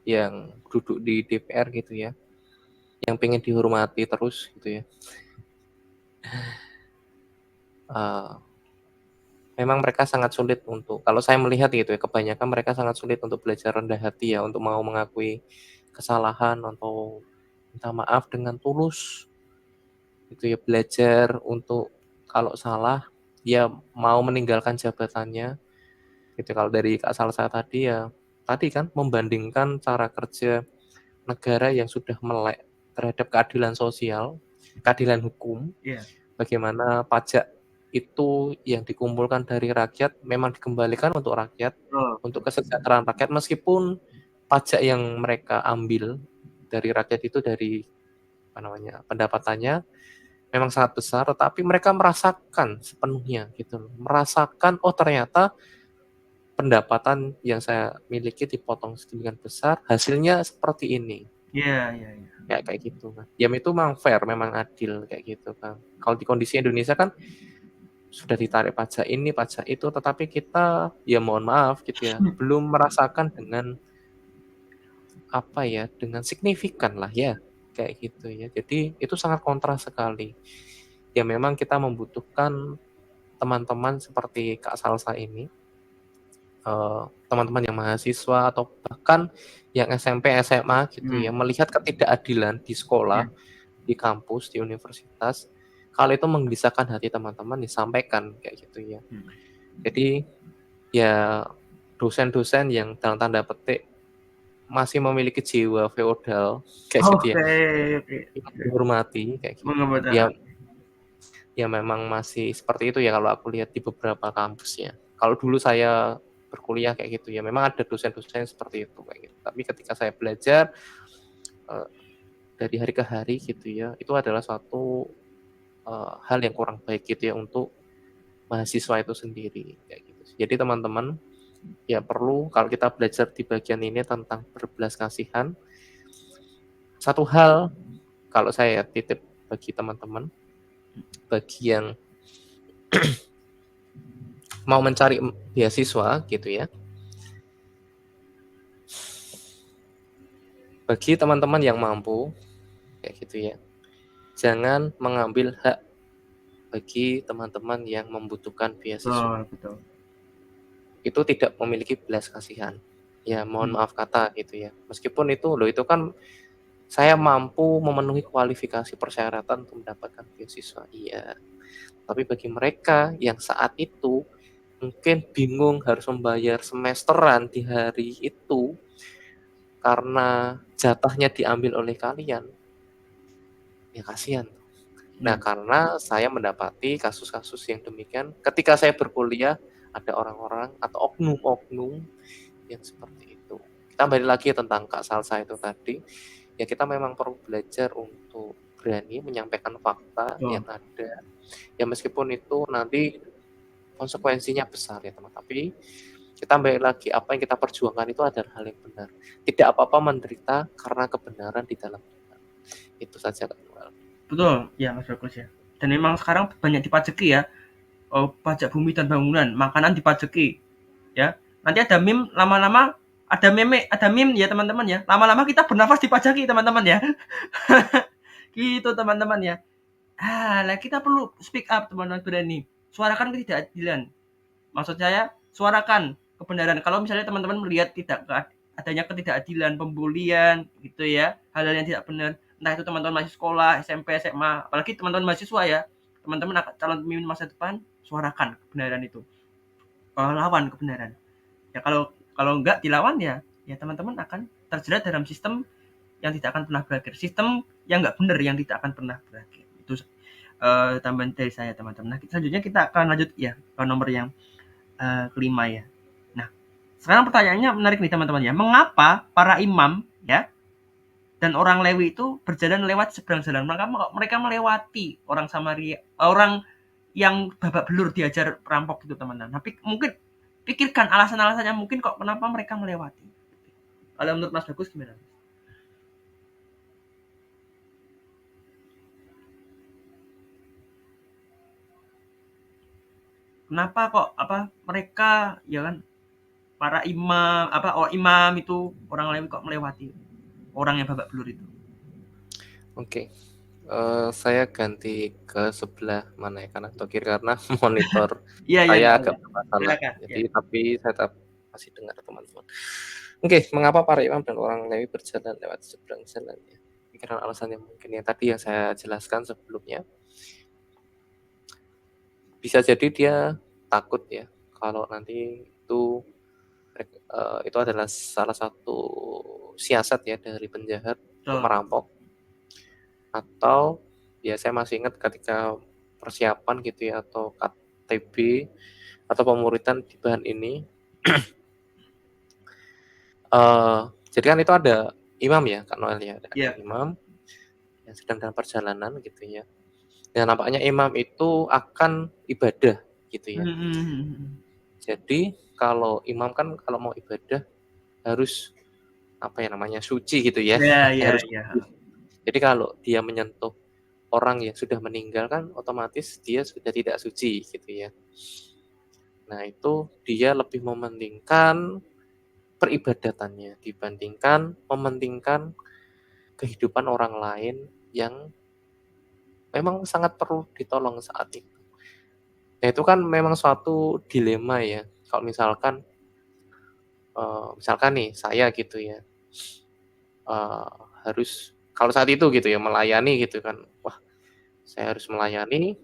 yang duduk di DPR gitu ya, yang pengen dihormati terus gitu ya. Memang mereka sangat sulit untuk, kalau saya melihat gitu ya, kebanyakan mereka sangat sulit untuk belajar rendah hati ya, untuk mau mengakui kesalahan atau minta maaf dengan tulus gitu ya, belajar untuk kalau salah ya mau meninggalkan jabatannya gitu. Kalau dari Kak Salsa tadi ya, tadi kan membandingkan cara kerja negara yang sudah melek terhadap keadilan sosial, keadilan hukum, bagaimana pajak itu yang dikumpulkan dari rakyat memang dikembalikan untuk rakyat, untuk kesejahteraan rakyat, meskipun pajak yang mereka ambil dari rakyat itu dari pendapatannya memang sangat besar, tetapi mereka merasakan sepenuhnya gitu, merasakan oh ternyata pendapatan yang saya miliki dipotong sedemikian besar, hasilnya seperti ini. Iya. Kayak gitu kan. Ya itu memang fair, memang adil kayak gitu kan. Kalau di kondisi Indonesia kan sudah ditarik pajak ini, pajak itu, tetapi kita ya mohon maaf gitu ya, belum merasakan dengan dengan signifikan lah ya, kayak gitu ya. Jadi itu sangat kontras sekali. Ya memang kita membutuhkan teman-teman seperti Kak Salsa ini, teman-teman yang mahasiswa atau bahkan yang SMP, SMA gitu ya, melihat ketidakadilan di sekolah, di kampus, di universitas, kalau itu menggelisahkan hati teman-teman disampaikan kayak gitu ya. Jadi ya dosen-dosen yang dalam tanda petik masih memiliki jiwa feodal kayak gitu ya, dihormati kayak gitu. Ya memang masih seperti itu ya kalau aku lihat di beberapa kampus ya. Kalau dulu saya berkuliah kayak gitu ya, memang ada dosen-dosen seperti itu kayak gitu. Tapi ketika saya belajar dari hari ke hari gitu ya, itu adalah suatu hal yang kurang baik gitu ya untuk mahasiswa itu sendiri kayak gitu. Jadi teman-teman ya perlu, kalau kita belajar di bagian ini tentang berbelas kasihan, satu hal kalau saya titip bagi teman-teman, bagi yang mau mencari beasiswa gitu ya, bagi teman-teman yang mampu kayak gitu ya, jangan mengambil hak bagi teman-teman yang membutuhkan beasiswa. Betul. Itu tidak memiliki belas kasihan. Ya mohon maaf kata gitu ya. Meskipun itu kan saya mampu memenuhi kualifikasi persyaratan untuk mendapatkan beasiswa. Iya. Tapi bagi mereka yang saat itu mungkin bingung harus membayar semesteran di hari itu karena jatahnya diambil oleh kalian, ya kasihan. Nah, Ya, karena saya mendapati kasus-kasus yang demikian ketika saya berkuliah, ada orang-orang atau oknum-oknum yang seperti itu. Kita kembali lagi tentang Kak Salsa itu tadi, ya kita memang perlu belajar untuk berani menyampaikan fakta betul. yang ada. Ya meskipun itu nanti konsekuensinya besar ya teman, tapi kita kembali lagi apa yang kita perjuangkan itu adalah hal yang benar. Tidak apa-apa menderita karena kebenaran di dalam Tuhan. Itu saja Kak Noel. Betul, ya Mas Bagus ya. Dan memang sekarang banyak dipajeki ya. Oh, pajak bumi dan bangunan, makanan dipajeki ya. Nanti ada meme lama-lama ada meme ya teman-teman ya. Lama-lama kita bernafas dipajaki teman-teman ya. Gitu teman-teman ya. Lah kita perlu speak up teman-teman berani. Suarakan ketidakadilan. Maksud saya suarakan kebenaran. Kalau misalnya teman-teman melihat tidak adanya ketidakadilan, pembulian gitu ya, hal-hal yang tidak benar, entah itu teman-teman masih sekolah, SMP, SMA, apalagi teman-teman mahasiswa ya, teman-teman akan calon pemimpin masa depan, suarakan kebenaran itu, lawan kebenaran. Ya kalau kalau enggak dilawan ya, ya teman-teman akan terjerat dalam sistem yang tidak akan pernah berakhir, sistem yang enggak benar yang tidak akan pernah berakhir. Itu tambahan dari saya teman-teman. Nah, selanjutnya kita akan lanjut ya ke nomor yang kelima ya. Nah, sekarang pertanyaannya menarik nih teman-teman ya. Mengapa para imam ya dan orang Lewi itu berjalan lewat seberang jalan? Mereka melewati orang Samaria, orang yang babak belur diajar perampok itu teman-teman. Tapi mungkin pikirkan alasan-alasannya mungkin kok kenapa mereka melewati. Kalau menurut Mas Bagus gimana? Kenapa kok mereka ya kan para imam imam itu orang Lewi kok melewati orang yang babak belur itu? Oke. Saya ganti ke sebelah mana ya, kanan atau kiri karena monitor Iya iya saya nggak agak apa-apa. bermasalah. Silakan. Ya. Jadi tapi saya tetap masih dengar teman-teman. Oke, mengapa para imam dan orang Lewi berjalan lewat seberang jalan ya? Karena alasannya mungkin yang tadi yang saya jelaskan sebelumnya. Bisa jadi dia takut ya kalau nanti itu adalah salah satu siasat ya dari penjahat untuk Betul. merampok, atau ya saya masih ingat ketika persiapan gitu ya atau KTB atau pemuritan di bahan ini jadi kan itu ada imam ya Kak Noel ya, ada Iya. imam yang sedang dalam perjalanan gitu ya. Dan nampaknya imam itu akan ibadah gitu ya. Mhm. Jadi kalau imam kan kalau mau ibadah harus apa ya namanya suci gitu ya. Iya iya Harus iya. kudus. Jadi kalau dia menyentuh orang yang sudah meninggal kan otomatis dia sudah tidak suci gitu ya. Nah itu dia lebih mementingkan peribadatannya dibandingkan mementingkan kehidupan orang lain yang memang sangat perlu ditolong saat itu. Nah itu kan memang suatu dilema ya. Kalau misalkan nih saya gitu ya, harus kalau saat itu gitu ya melayani gitu kan, wah saya harus melayani,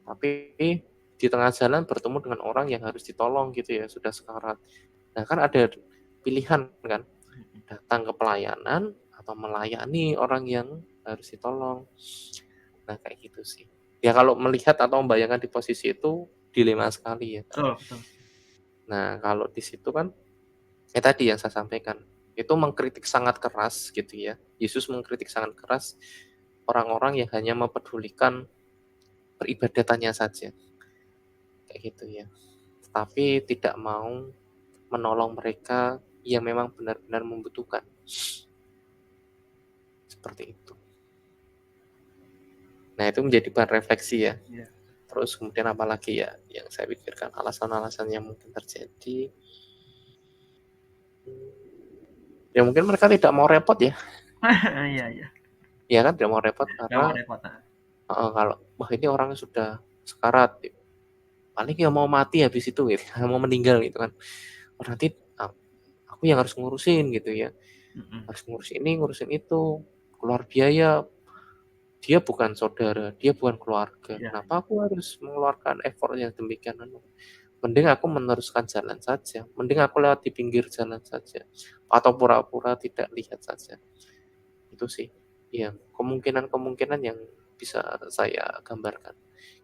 tapi di tengah jalan bertemu dengan orang yang harus ditolong gitu ya, sudah sekarat. Nah kan ada pilihan kan, datang ke pelayanan atau melayani orang yang harus ditolong. Nah kayak gitu sih. Ya kalau melihat atau membayangkan di posisi itu dilema sekali ya kan. Betul betul. Nah kalau di situ kan tadi yang saya sampaikan, itu mengkritik sangat keras gitu ya. Yesus mengkritik sangat keras orang-orang yang hanya mempedulikan peribadatannya saja. Kayak gitu ya. Tapi tidak mau menolong mereka yang memang benar-benar membutuhkan. Seperti itu. Nah, itu menjadi bahan refleksi ya. Iya. Terus kemudian apalagi ya yang saya pikirkan alasan-alasan yang mungkin terjadi. Ya mungkin mereka tidak mau repot ya. Iya iya. Ya kan tidak mau repot Nggak mau karena repot. kalau wah ini orangnya sudah sekarat, paling ya mau mati habis itu gitu, mau meninggal gitu kan. Oh, nanti aku yang harus ngurusin gitu ya. Mhm. Harus ngurus ini, ngurusin itu, keluar biaya. Dia bukan saudara, dia bukan keluarga. Iya. Kenapa aku harus mengeluarkan effort yang demikian? mending aku meneruskan jalan saja, mending aku lewat di pinggir jalan saja, atau pura-pura tidak lihat saja. Itu sih, ya kemungkinan-kemungkinan yang bisa saya gambarkan.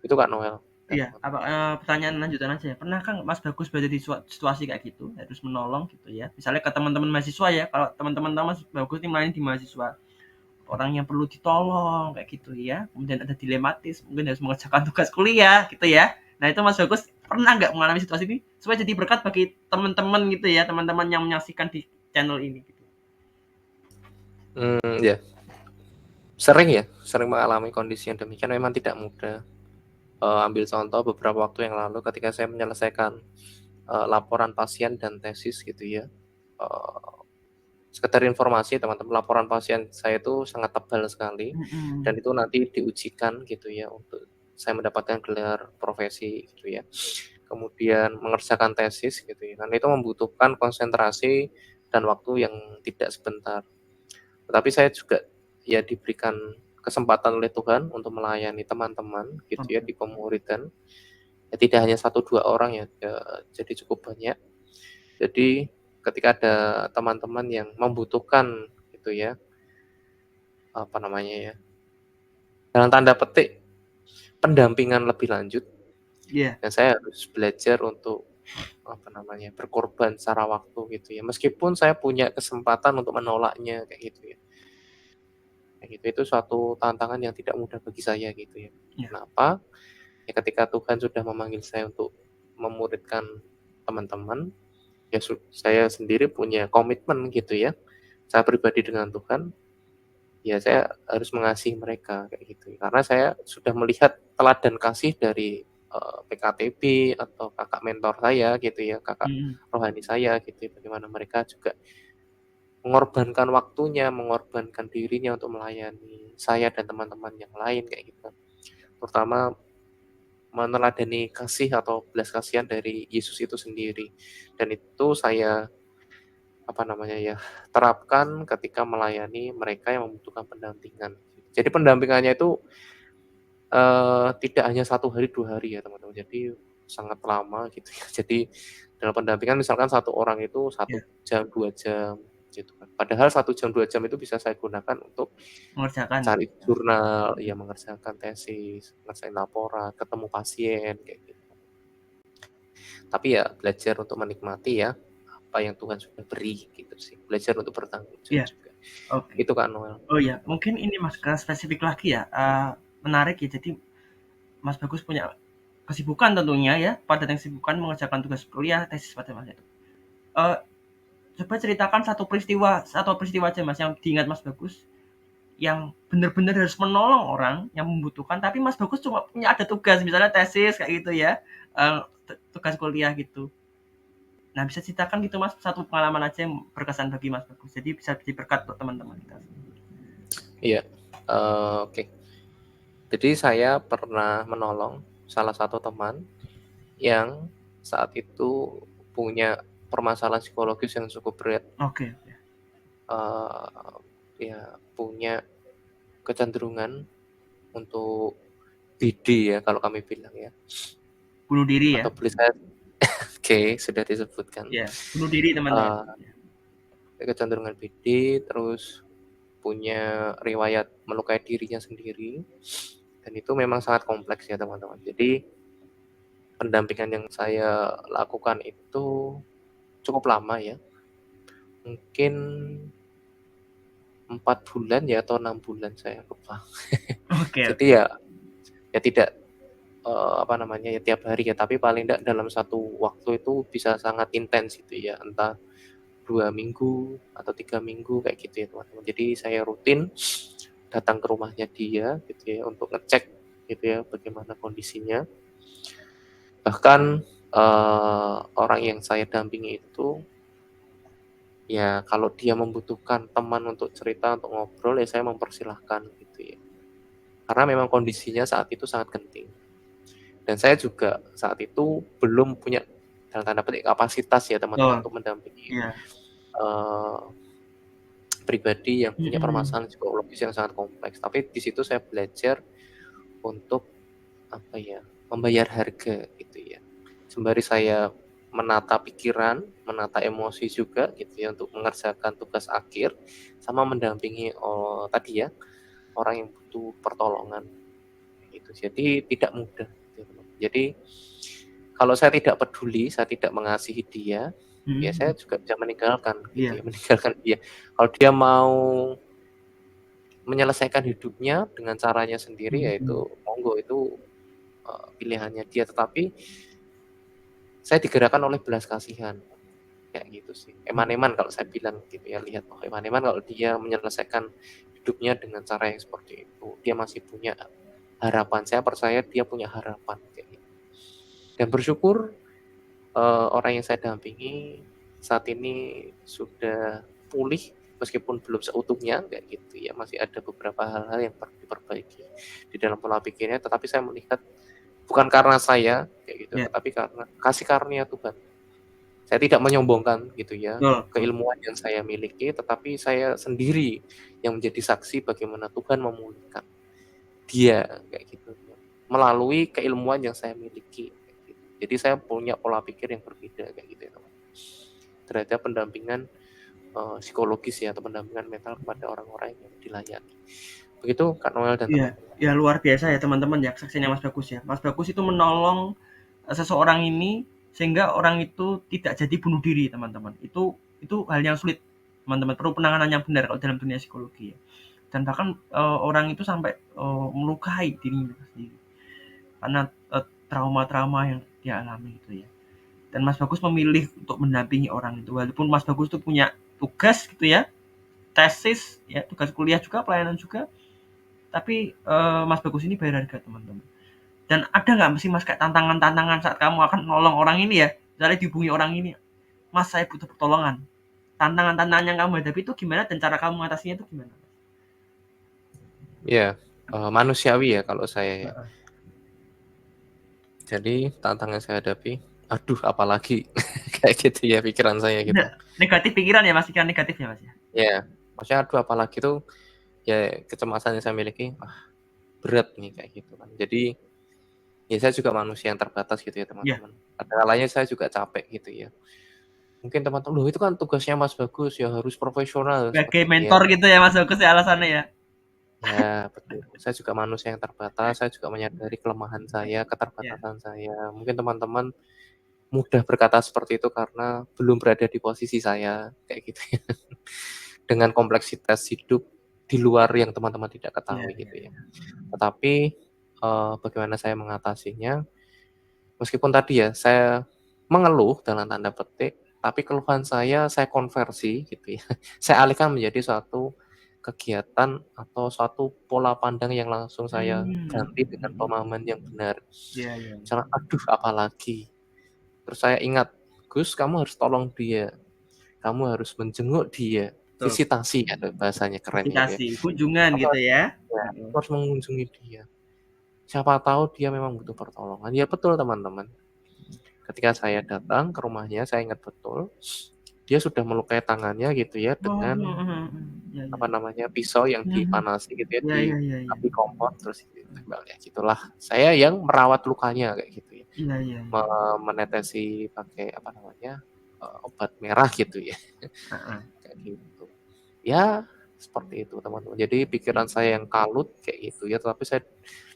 Itu Kak Noel dan Iya, teman-teman. pertanyaan lanjutan aja ya, pernahkah Mas Bagus berada di situasi kayak gitu, harus menolong gitu ya, misalnya ke teman-teman mahasiswa ya, kalau teman-teman tahu Mas Bagus ini melayani di mahasiswa, orang yang perlu ditolong kayak gitu ya, kemudian ada dilematis, mungkin harus mengerjakan tugas kuliah gitu ya. Nah itu Mas Bagus pernah nggak mengalami situasi ini supaya jadi berkat bagi teman-teman gitu ya, teman-teman yang menyaksikan di channel ini gitu. Ya, sering mengalami kondisi yang demikian, memang tidak mudah. Ambil contoh beberapa waktu yang lalu ketika saya menyelesaikan laporan pasien dan tesis gitu ya. Sekedar informasi teman-teman, laporan pasien saya itu sangat tebal sekali dan itu nanti diujikan gitu ya untuk saya mendapatkan gelar profesi gitu ya. Kemudian mengerjakan tesis gitu ya. Dan itu membutuhkan konsentrasi dan waktu yang tidak sebentar. Tetapi saya juga ya diberikan kesempatan oleh Tuhan untuk melayani teman-teman gitu ya di pemuridan. Ya tidak hanya 1-2 orang ya, jadi cukup banyak. Jadi ketika ada teman-teman yang membutuhkan gitu ya, apa namanya ya, dalam tanda petik pendampingan lebih lanjut, Iya. dan saya harus belajar untuk apa namanya, berkorban secara waktu gitu ya. Meskipun saya punya kesempatan untuk menolaknya kayak gitu ya. Kayak gitu, itu suatu tantangan yang tidak mudah bagi saya gitu ya. Iya. Kenapa? Ya ketika Tuhan sudah memanggil saya untuk memuridkan teman-teman, ya saya sendiri punya komitmen gitu ya. Saya pribadi dengan Tuhan, ya saya harus mengasihi mereka kayak gitu. Karena saya sudah melihat teladan kasih dari PKTB atau kakak mentor saya gitu ya, kakak rohani saya gitu ya, bagaimana mereka juga mengorbankan waktunya, mengorbankan dirinya untuk melayani saya dan teman-teman yang lain kayak gitu. Terutama meneladani kasih atau belas kasihan dari Yesus itu sendiri. Dan itu saya apa namanya ya, terapkan ketika melayani mereka yang membutuhkan pendampingan. Jadi pendampingannya itu tidak hanya 1 hari 2 hari ya teman-teman, jadi sangat lama gitu ya. Jadi dalam pendampingan misalkan 1 orang itu 1 Iya. jam, 2 jam gitu kan. Padahal 1 jam, 2 jam itu bisa saya gunakan untuk Mengerjakan cari gitu ya. jurnal, ya mengerjakan tesis, ngerjain laporan, ketemu pasien kayak gitu. Tapi ya belajar untuk menikmati ya apa yang Tuhan sudah beri gitu sih. Belajar untuk bertanggung jawab Iya. juga. Oke. Itu Kak Noel. Oh ya, mungkin ini Mas ke spesifik lagi ya, menarik ya. Jadi Mas Bagus punya kesibukan tentunya ya, padat yang kesibukan mengerjakan tugas kuliah, tesis pada masa itu. Eh, Coba ceritakan satu peristiwa aja Mas yang diingat Mas Bagus, yang benar-benar harus menolong orang yang membutuhkan, tapi Mas Bagus cuma punya ada tugas, misalnya tesis kayak gitu ya, tugas kuliah gitu. Nah bisa ceritakan gitu Mas, satu pengalaman aja yang berkesan bagi Mas Bagus, jadi bisa jadi berkat buat teman-teman kita. Iya. Oke. Jadi saya pernah menolong salah satu teman yang saat itu punya permasalahan psikologis yang cukup berat. Oke. Ya punya kecenderungan untuk BD ya kalau kami bilang ya. Bunuh diri ya. Atau boleh saya oke, sudah disebutkan. Ya, bunuh diri teman-teman. Kecenderungan BD, terus punya riwayat melukai dirinya sendiri, dan itu memang sangat kompleks ya teman-teman. Jadi pendampingan yang saya lakukan itu cukup lama ya, mungkin 4 bulan ya atau 6 bulan saya lupa. Oke. Jadi ya tidak apa namanya ya tiap hari ya, tapi paling tidak dalam satu waktu itu bisa sangat intens gitu ya, entah 2 minggu atau 3 minggu kayak gitu ya teman-teman. Jadi saya rutin datang ke rumahnya dia gitu ya untuk ngecek gitu ya bagaimana kondisinya. Bahkan orang yang saya dampingi itu ya kalau dia membutuhkan teman untuk cerita, untuk ngobrol, ya saya mempersilahkan gitu ya. Karena memang kondisinya saat itu sangat genting. Dan saya juga saat itu belum punya dalam tanda petik kapasitas ya teman-teman untuk mendampingi pribadi yang punya permasalahan psikologis yang sangat kompleks. Tapi di situ saya belajar untuk apa ya, membayar harga gitu ya. sembari saya menata pikiran, menata emosi juga gitu ya untuk mengerjakan tugas akhir sama mendampingi tadi ya orang yang butuh pertolongan gitu. Jadi tidak mudah gitu, teman. Jadi kalau saya tidak peduli, saya tidak mengasihi dia, ya saya juga bisa meninggalkan gitu ya, meninggalkan dia. Kalau dia mau menyelesaikan hidupnya dengan caranya sendiri, yaitu monggo itu pilihannya dia. Tetapi saya digerakkan oleh belas kasihan kayak gitu sih. Eman-eman kalau saya bilang gitu ya, lihat eman-eman kalau dia menyelesaikan hidupnya dengan cara yang seperti itu, dia masih punya harapan. Saya percaya dia punya harapan kayak gitu. Dan bersyukur orang yang saya dampingi saat ini sudah pulih meskipun belum seutuhnya kayak gitu ya, masih ada beberapa hal-hal yang perlu diperbaiki di dalam pola pikirnya, tetapi saya melihat bukan karena saya kayak gitu, tetapi karena kasih karunia Tuhan. Saya tidak menyombongkan gitu ya keilmuan yang saya miliki, tetapi saya sendiri yang menjadi saksi bagaimana Tuhan memulihkan dia kayak gitu melalui keilmuan yang saya miliki. Jadi saya punya pola pikir yang berbeda kayak gitu ya teman. Terhadap pendampingan psikologis ya atau pendampingan mental kepada orang-orang yang dilayani. Begitu Kak Noel dan teman-teman. Ya luar biasa ya teman-teman ya kesaksiannya Mas Bagus ya. Mas Bagus itu menolong seseorang ini sehingga orang itu tidak jadi bunuh diri teman-teman. Itu hal yang sulit teman-teman. Perlu penanganan yang benar kalau dalam dunia psikologi ya. Dan bahkan orang itu sampai melukai dirinya sendiri karena trauma-trauma yang dia alami itu ya. Dan Mas Bagus memilih untuk mendampingi orang itu walaupun Mas Bagus itu punya tugas gitu ya, tesis ya, tugas kuliah juga, pelayanan juga, tapi Mas Bagus ini bayar harga teman-teman. Dan ada nggak sih Mas kayak tantangan-tantangan saat kamu akan nolong orang ini ya, misalnya dihubungi orang ini, Mas saya butuh pertolongan, tantangan-tantangan yang kamu hadapi itu gimana dan cara kamu mengatasinya itu gimana? Ya manusiawi ya kalau saya ya. Jadi tantangan saya hadapi, aduh apalagi kayak gitu ya pikiran saya gitu. Negatif pikiran ya Mas, pikiran negatif ya Mas ya? Ya, maksudnya aduh apalagi tuh ya kecemasan yang saya miliki, berat nih kayak gitu kan. Jadi ya saya juga manusia yang terbatas gitu ya teman-teman. Ada kalanya saya juga capek gitu ya. Mungkin teman-teman, loh itu kan tugasnya Mas Bagus ya harus profesional Sebagai seperti mentor gitu ya Mas Bagus ya alasannya ya? Ya betul. Saya juga manusia yang terbatas. Saya juga menyadari kelemahan saya, keterbatasan saya. Mungkin teman-teman mudah berkata seperti itu karena belum berada di posisi saya kayak gitu ya. Dengan kompleksitas hidup di luar yang teman-teman tidak ketahui gitu ya. Tetapi bagaimana saya mengatasinya? Meskipun tadi ya saya mengeluh dalam tanda petik, tapi keluhan saya konversi gitu ya. Saya alihkan menjadi suatu kegiatan atau suatu pola pandang yang langsung saya ganti dengan pemahaman yang benar. Misalnya, aduh apalagi. Terus saya ingat, Gus kamu harus tolong dia. Kamu harus menjenguk dia. Visitasi ya bahasanya keren gitu ya. Visitasi, kunjungan gitu ya? Harus mengunjungi dia. Siapa tahu dia memang butuh pertolongan. Ya betul teman-teman. Ketika saya datang ke rumahnya, saya ingat betul dia sudah melukai tangannya gitu ya dengan pisau yang dipanasi gitu ya di api kompor terus ditembak ya gitulah. Saya yang merawat lukanya kayak gitu ya. Menetesi pakai obat merah gitu ya. Kayak gitu. Ya seperti itu teman-teman. Jadi pikiran saya yang kalut kayak gitu ya, tetapi saya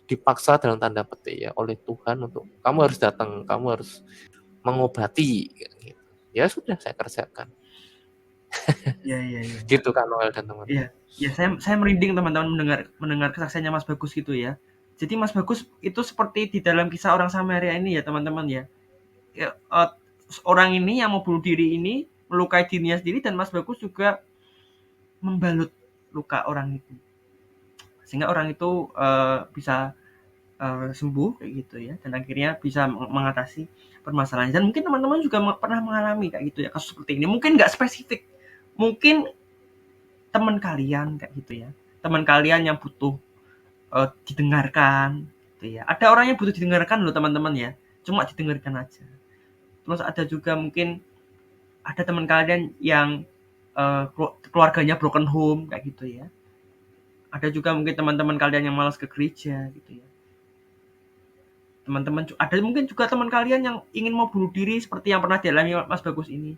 dipaksa dalam tanda petik ya oleh Tuhan untuk kamu harus datang, kamu harus mengobati gitu. Ya sudah saya kerjakan. Gitu Kak Noel dan teman-teman. Ya saya merinding teman-teman mendengar kesaksiannya Mas Bagus gitu ya. Jadi Mas Bagus itu seperti di dalam kisah orang Samaria ini ya teman-teman ya. Orang ini yang mau bunuh diri ini melukai dirinya sendiri dan Mas Bagus juga membalut luka orang itu. Sehingga orang itu bisa sembuh kayak gitu ya dan akhirnya bisa mengatasi permasalahan. Dan mungkin teman-teman juga pernah mengalami kayak gitu ya kasus seperti ini. Mungkin nggak spesifik, mungkin teman kalian kayak gitu ya, teman kalian yang butuh didengarkan gitu ya. Ada orang yang butuh didengarkan loh teman-teman ya, cuma didengarkan aja. Terus ada juga mungkin ada teman kalian yang keluarganya broken home kayak gitu ya. Ada juga mungkin teman-teman kalian yang malas ke gereja gitu ya. teman-teman ada mungkin juga teman kalian yang ingin mau bunuh diri seperti yang pernah dialami Mas Bagus ini.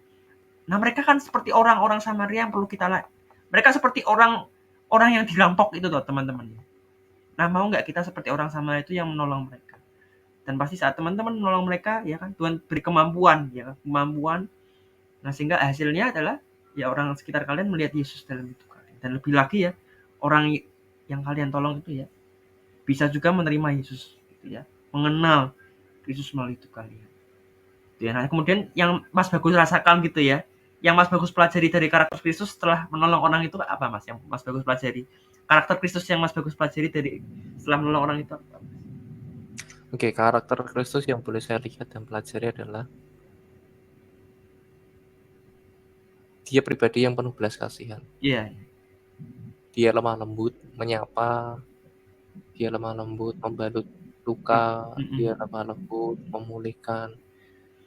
Nah, mereka kan seperti orang-orang Samaria yang perlu kita mereka seperti orang yang dirampok itu loh, teman-teman. Nah, mau nggak kita seperti orang Samaria itu yang menolong mereka? Dan pasti saat teman-teman menolong mereka, ya kan, Tuhan beri kemampuan, ya kan, kemampuan. Nah, sehingga hasilnya adalah ya orang sekitar kalian melihat Yesus dalam hidup kalian. Dan lebih lagi ya, orang yang kalian tolong itu ya bisa juga menerima Yesus, gitu ya, mengenal Yesus melalui hidup kalian. Gitu ya. Nah, kemudian yang Mas Bagus rasakan gitu ya, yang Mas Bagus pelajari dari karakter Kristus setelah menolong orang itu apa, Mas? Yang Mas Bagus pelajari karakter Kristus yang Mas Bagus pelajari dari setelah menolong orang itu apa? Oke, karakter Kristus yang boleh saya lihat dan pelajari adalah dia pribadi yang penuh belas kasihan. Iya. Dia lemah lembut, menyapa, dia lemah lembut, membalut luka, dia lemah lembut, memulihkan,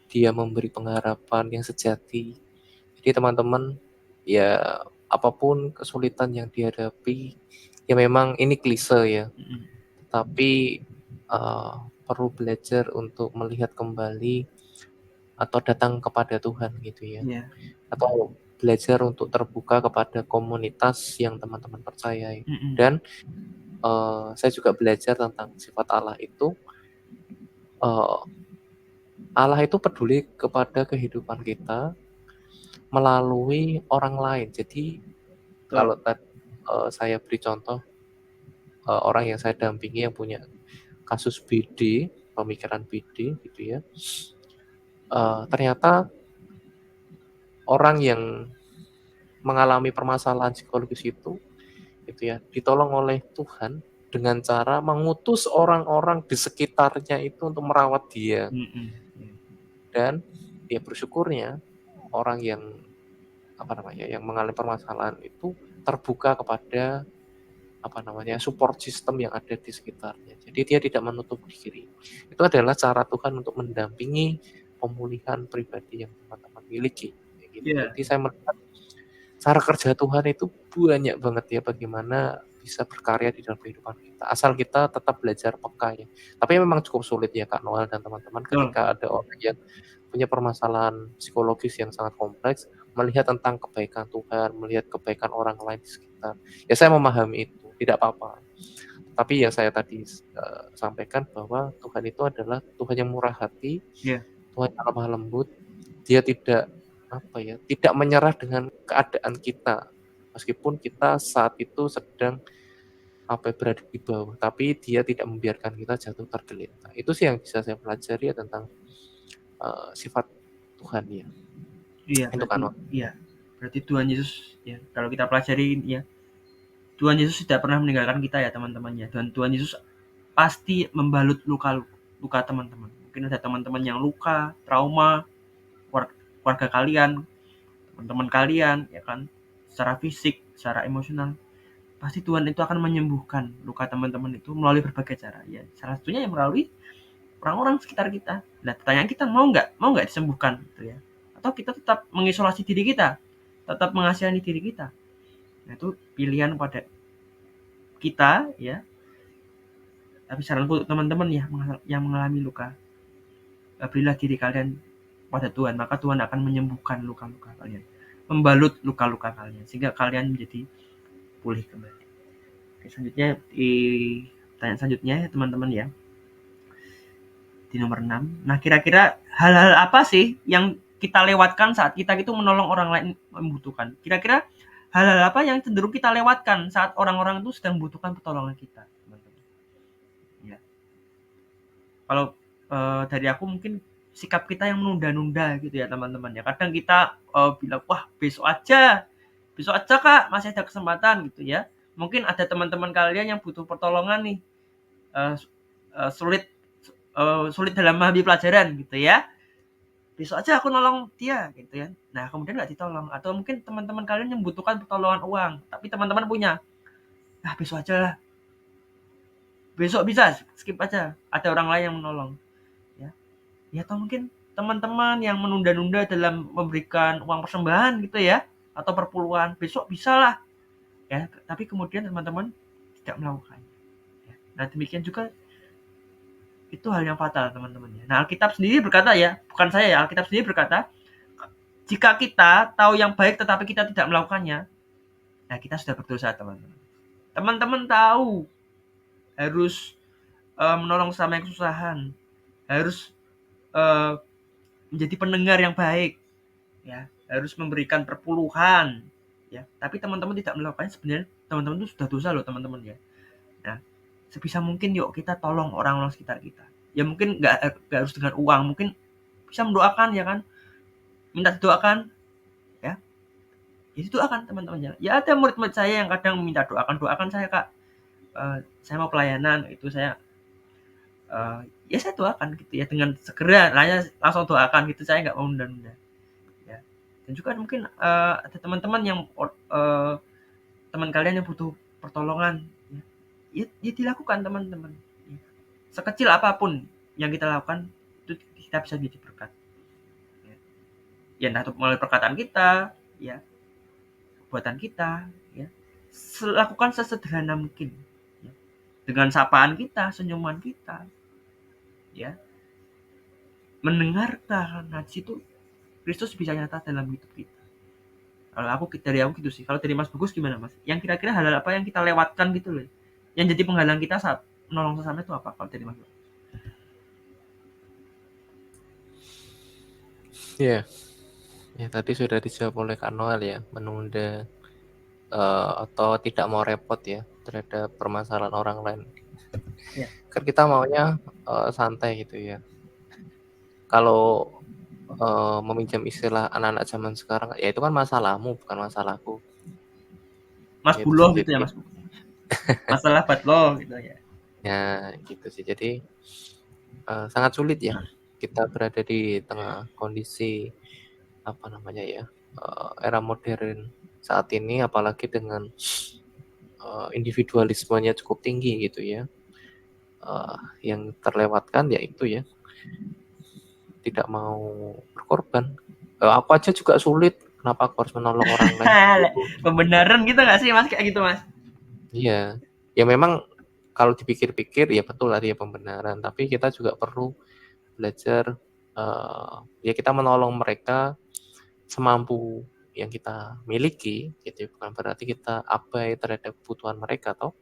dia memberi pengharapan yang sejati. Jadi teman-teman, ya apapun kesulitan yang dihadapi, ya memang ini klise ya, tapi perlu belajar untuk melihat kembali atau datang kepada Tuhan gitu ya. Iya. Atau belajar untuk terbuka kepada komunitas yang teman-teman percayai. Dan saya juga belajar tentang sifat Allah itu. Allah itu peduli kepada kehidupan kita melalui orang lain. Jadi kalau saya beri contoh orang yang saya dampingi yang punya kasus BD, pemikiran BD gitu ya. Ternyata orang yang mengalami permasalahan psikologis itu gitu ya, ditolong oleh Tuhan dengan cara mengutus orang-orang di sekitarnya itu untuk merawat dia. Dan dia bersyukurnya orang yang yang mengalami permasalahan itu terbuka kepada support system yang ada di sekitarnya. Jadi dia tidak menutup diri. Itu adalah cara Tuhan untuk mendampingi pemulihan pribadi yang teman-teman miliki. Gitu. Yeah. Jadi saya melihat cara kerja Tuhan itu banyak banget ya bagaimana bisa berkarya di dalam kehidupan kita. Asal kita tetap belajar peka ya. Tapi memang cukup sulit ya Kak Noel dan teman-teman ketika ada orang yang punya permasalahan psikologis yang sangat kompleks, melihat tentang kebaikan Tuhan, melihat kebaikan orang lain di sekitar. Ya saya memahami itu, tidak apa-apa. Tapi yang saya tadi sampaikan bahwa Tuhan itu adalah Tuhan yang murah hati, Tuhan yang lemah lembut, dia tidak menyerah dengan keadaan kita. Meskipun kita saat itu sedang berada di bawah, tapi dia tidak membiarkan kita jatuh tergeletak. Itu sih yang bisa saya pelajari ya tentang sifat Tuhan ya. Iya, itu kan. Iya. Berarti Tuhan Yesus ya, kalau kita pelajari ya, Tuhan Yesus tidak pernah meninggalkan kita ya teman-teman ya. Dan Tuhan Yesus pasti membalut luka teman-teman. Mungkin ada teman-teman yang luka, trauma, keluarga kalian, teman-teman kalian ya kan, secara fisik, secara emosional. Pasti Tuhan itu akan menyembuhkan luka teman-teman itu melalui berbagai cara ya. Salah satunya yang melalui orang-orang sekitar kita. Nah, pertanyaan kita mau nggak disembuhkan gitu ya? Atau kita tetap mengisolasi diri kita, tetap mengasihani diri kita? Nah, itu pilihan pada kita ya. Tapi saranku untuk teman-teman ya yang mengalami luka, berilah diri kalian pada Tuhan, maka Tuhan akan menyembuhkan luka-luka kalian, membalut luka-luka kalian sehingga kalian menjadi pulih kembali. Oke, selanjutnya di pertanyaan selanjutnya ya teman-teman ya, di nomor 6. Nah, kira-kira hal-hal apa sih yang kita lewatkan saat kita itu menolong orang lain membutuhkan? Kira-kira hal-hal apa yang cenderung kita lewatkan saat orang-orang itu sedang membutuhkan pertolongan kita, teman-teman? Ya. Kalau dari aku mungkin sikap kita yang menunda-nunda gitu ya teman-teman ya. Kadang kita bilang wah besok aja Kak, masih ada kesempatan gitu ya. Mungkin ada teman-teman kalian yang butuh pertolongan nih, sulit dalam memahami pelajaran gitu ya. Besok aja aku nolong dia gitu ya. Nah kemudian nggak ditolong. Atau mungkin teman-teman kalian yang membutuhkan pertolongan uang, tapi teman-teman punya, besok aja lah, besok bisa skip aja, ada orang lain yang menolong. Ya atau mungkin teman-teman yang menunda-nunda dalam memberikan uang persembahan gitu ya, atau perpuluhan, besok bisa lah ya, tapi kemudian teman-teman tidak melakukan ya. Nah demikian juga itu hal yang fatal, teman-teman ya. Nah, Alkitab sendiri berkata ya, bukan saya ya, Alkitab sendiri berkata, jika kita tahu yang baik tetapi kita tidak melakukannya, nah kita sudah berdosa, teman-teman. Teman-teman tahu harus menolong sesama yang kesusahan, harus menjadi pendengar yang baik, ya, harus memberikan perpuluhan, ya. Tapi teman-teman tidak melakukannya, sebenarnya teman-teman itu sudah dosa loh, teman-teman ya. Nah, sebisa mungkin yuk kita tolong orang-orang sekitar kita. Ya mungkin nggak harus dengan uang, mungkin bisa mendoakan ya kan, minta didoakan, ya. Ya didoakan teman-teman ya. Ya ada murid-murid saya yang kadang minta doakan saya kak, saya mau pelayanan itu saya ya saya doakan gitu ya dengan segera langsung doakan gitu, saya nggak mau nunda-nunda ya. Dan juga mungkin ada teman-teman yang teman kalian yang butuh pertolongan ya dilakukan teman-teman ya. Sekecil apapun yang kita lakukan itu kita bisa jadi berkat ya, ya entah itu melalui perkataan kita ya, perbuatan kita ya, lakukan sesederhana mungkin ya. Dengan sapaan kita, senyuman kita ya, mendengarkan. Nah, di situ Kristus bisa nyata dalam hidup kita. Kalau dari aku gitu sih. Kalau dari Mas Bagus gimana Mas? Yang kira-kira hal apa yang kita lewatkan gitu loh, yang jadi penghalang kita saat menolong sesama itu apa kalau dari Mas Bagus? Ya, ya tadi sudah dijawab oleh Kak Noel ya, menunda atau tidak mau repot ya terhadap permasalahan orang lain. Ya. Kan kita maunya santai gitu ya. Kalau meminjam istilah anak-anak zaman sekarang, ya itu kan masalahmu bukan masalahku. Mas Gitu Buloh sih, gitu ya jadi, Mas. Masalah buat lo gitu ya. ya gitu sih. Jadi sangat sulit ya kita berada di tengah kondisi apa namanya ya era modern saat ini, apalagi dengan individualismenya cukup tinggi gitu ya. Yang terlewatkan yaitu ya tidak mau berkorban. Aku aja juga sulit, kenapa aku harus menolong orang lain? Pembenaran gitu nggak sih Mas kayak gitu Mas? Iya, ya memang kalau dipikir-pikir ya betul tadi ya pembenaran, tapi kita juga perlu belajar ya kita menolong mereka semampu yang kita miliki gitu, bukan berarti kita abai terhadap kebutuhan mereka toh.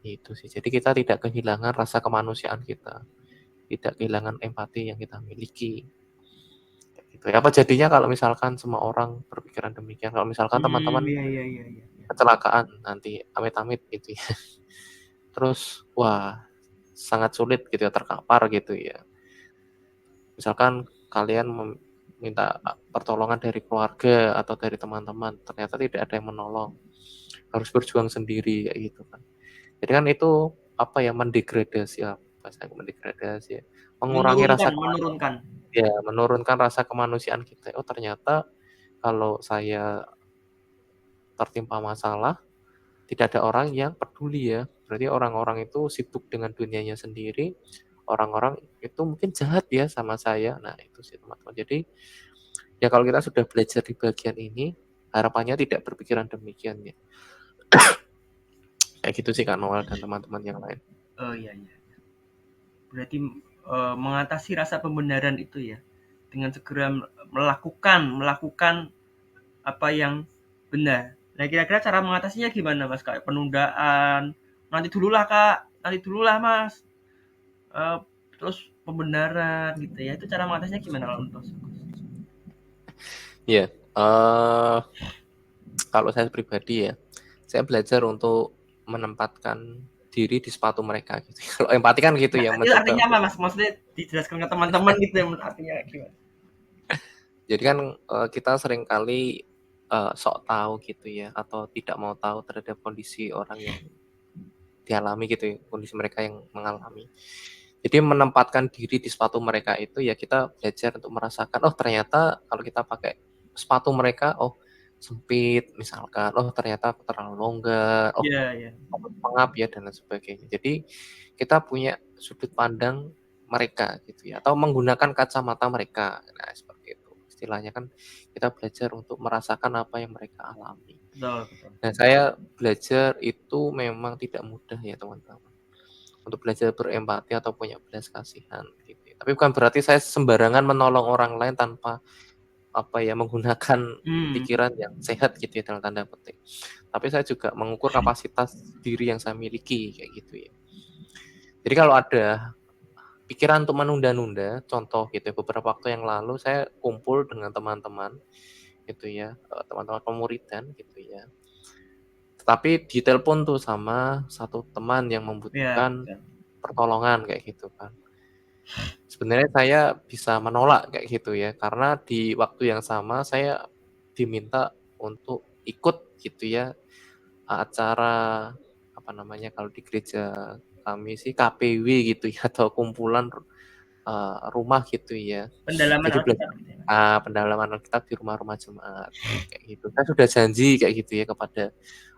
Itu sih. Jadi kita tidak kehilangan rasa kemanusiaan kita, tidak kehilangan empati yang kita miliki. Gitu. Apa jadinya kalau misalkan semua orang berpikiran demikian? Kalau misalkan teman-teman Iya. kecelakaan nanti amit-amit gitu ya. Terus wah sangat sulit gitu ya, terkapar gitu ya. Misalkan kalian meminta pertolongan dari keluarga atau dari teman-teman, ternyata tidak ada yang menolong, harus berjuang sendiri kayak gitu kan. Jadi kan itu apa ya, mendegradasi ya, bahasa mendegradasi ya, mengurangi rasa menurunkan rasa kemanusiaan kita. Oh ternyata kalau saya tertimpa masalah tidak ada orang yang peduli ya, berarti orang-orang itu sibuk dengan dunianya sendiri, orang-orang itu mungkin jahat ya sama saya. Nah itu sih teman-teman. Jadi ya kalau kita sudah belajar di bagian ini, harapannya tidak berpikiran demikian ya. Kayak gitu sih Kak Noel dan teman-teman yang lain. Oh iya. Berarti mengatasi rasa pembenaran itu ya dengan segera melakukan apa yang benar. Nah kira-kira cara mengatasinya gimana Mas? Kayak penundaan, nanti dululah Mas. Terus pembenaran gitu ya. Itu cara mengatasinya gimana kalau menurut Mas? Ya, kalau saya pribadi ya, saya belajar untuk menempatkan diri di sepatu mereka gitu. Kalau empati kan gitu ya, Itu mencoba. artinya apa Mas? Maksudnya dijelaskan ke teman-teman gitu ya, artinya gimana? Jadi kan kita sering kali sok tahu gitu ya, atau tidak mau tahu terhadap kondisi orang yang dialami gitu ya, kondisi mereka yang mengalami. Jadi menempatkan diri di sepatu mereka itu ya kita belajar untuk merasakan, oh ternyata kalau kita pakai sepatu mereka, oh sempit misalkan, oh ternyata aku terlalu longgar, oh Iya. pengap ya dan lain sebagainya. Jadi kita punya sudut pandang mereka gitu ya, atau menggunakan kacamata mereka. Nah seperti itu istilahnya kan, kita belajar untuk merasakan apa yang mereka alami. Betul. Nah saya belajar itu memang tidak mudah ya teman-teman. untuk belajar berempati atau punya belas kasihan gitu. Tapi bukan berarti saya sembarangan menolong orang lain tanpa menggunakan pikiran yang sehat gitu ya dalam tanda petik. Tapi saya juga mengukur kapasitas diri yang saya miliki kayak gitu ya. Jadi kalau ada pikiran untuk menunda-nunda, contoh gitu ya, beberapa waktu yang lalu saya kumpul dengan teman-teman gitu ya, teman-teman pemuridan gitu ya. Tetapi ditelepon tuh sama satu teman yang membutuhkan pertolongan kayak gitu kan. Sebenarnya saya bisa menolak kayak gitu ya, karena di waktu yang sama saya diminta untuk ikut gitu ya, acara kalau di gereja kami sih KPW gitu ya, atau kumpulan rumah gitu ya. Pendalaman Jadi Alkitab gitu ya, Mas? pendalaman Alkitab di rumah-rumah jemaat kayak gitu. Saya sudah janji kayak gitu ya kepada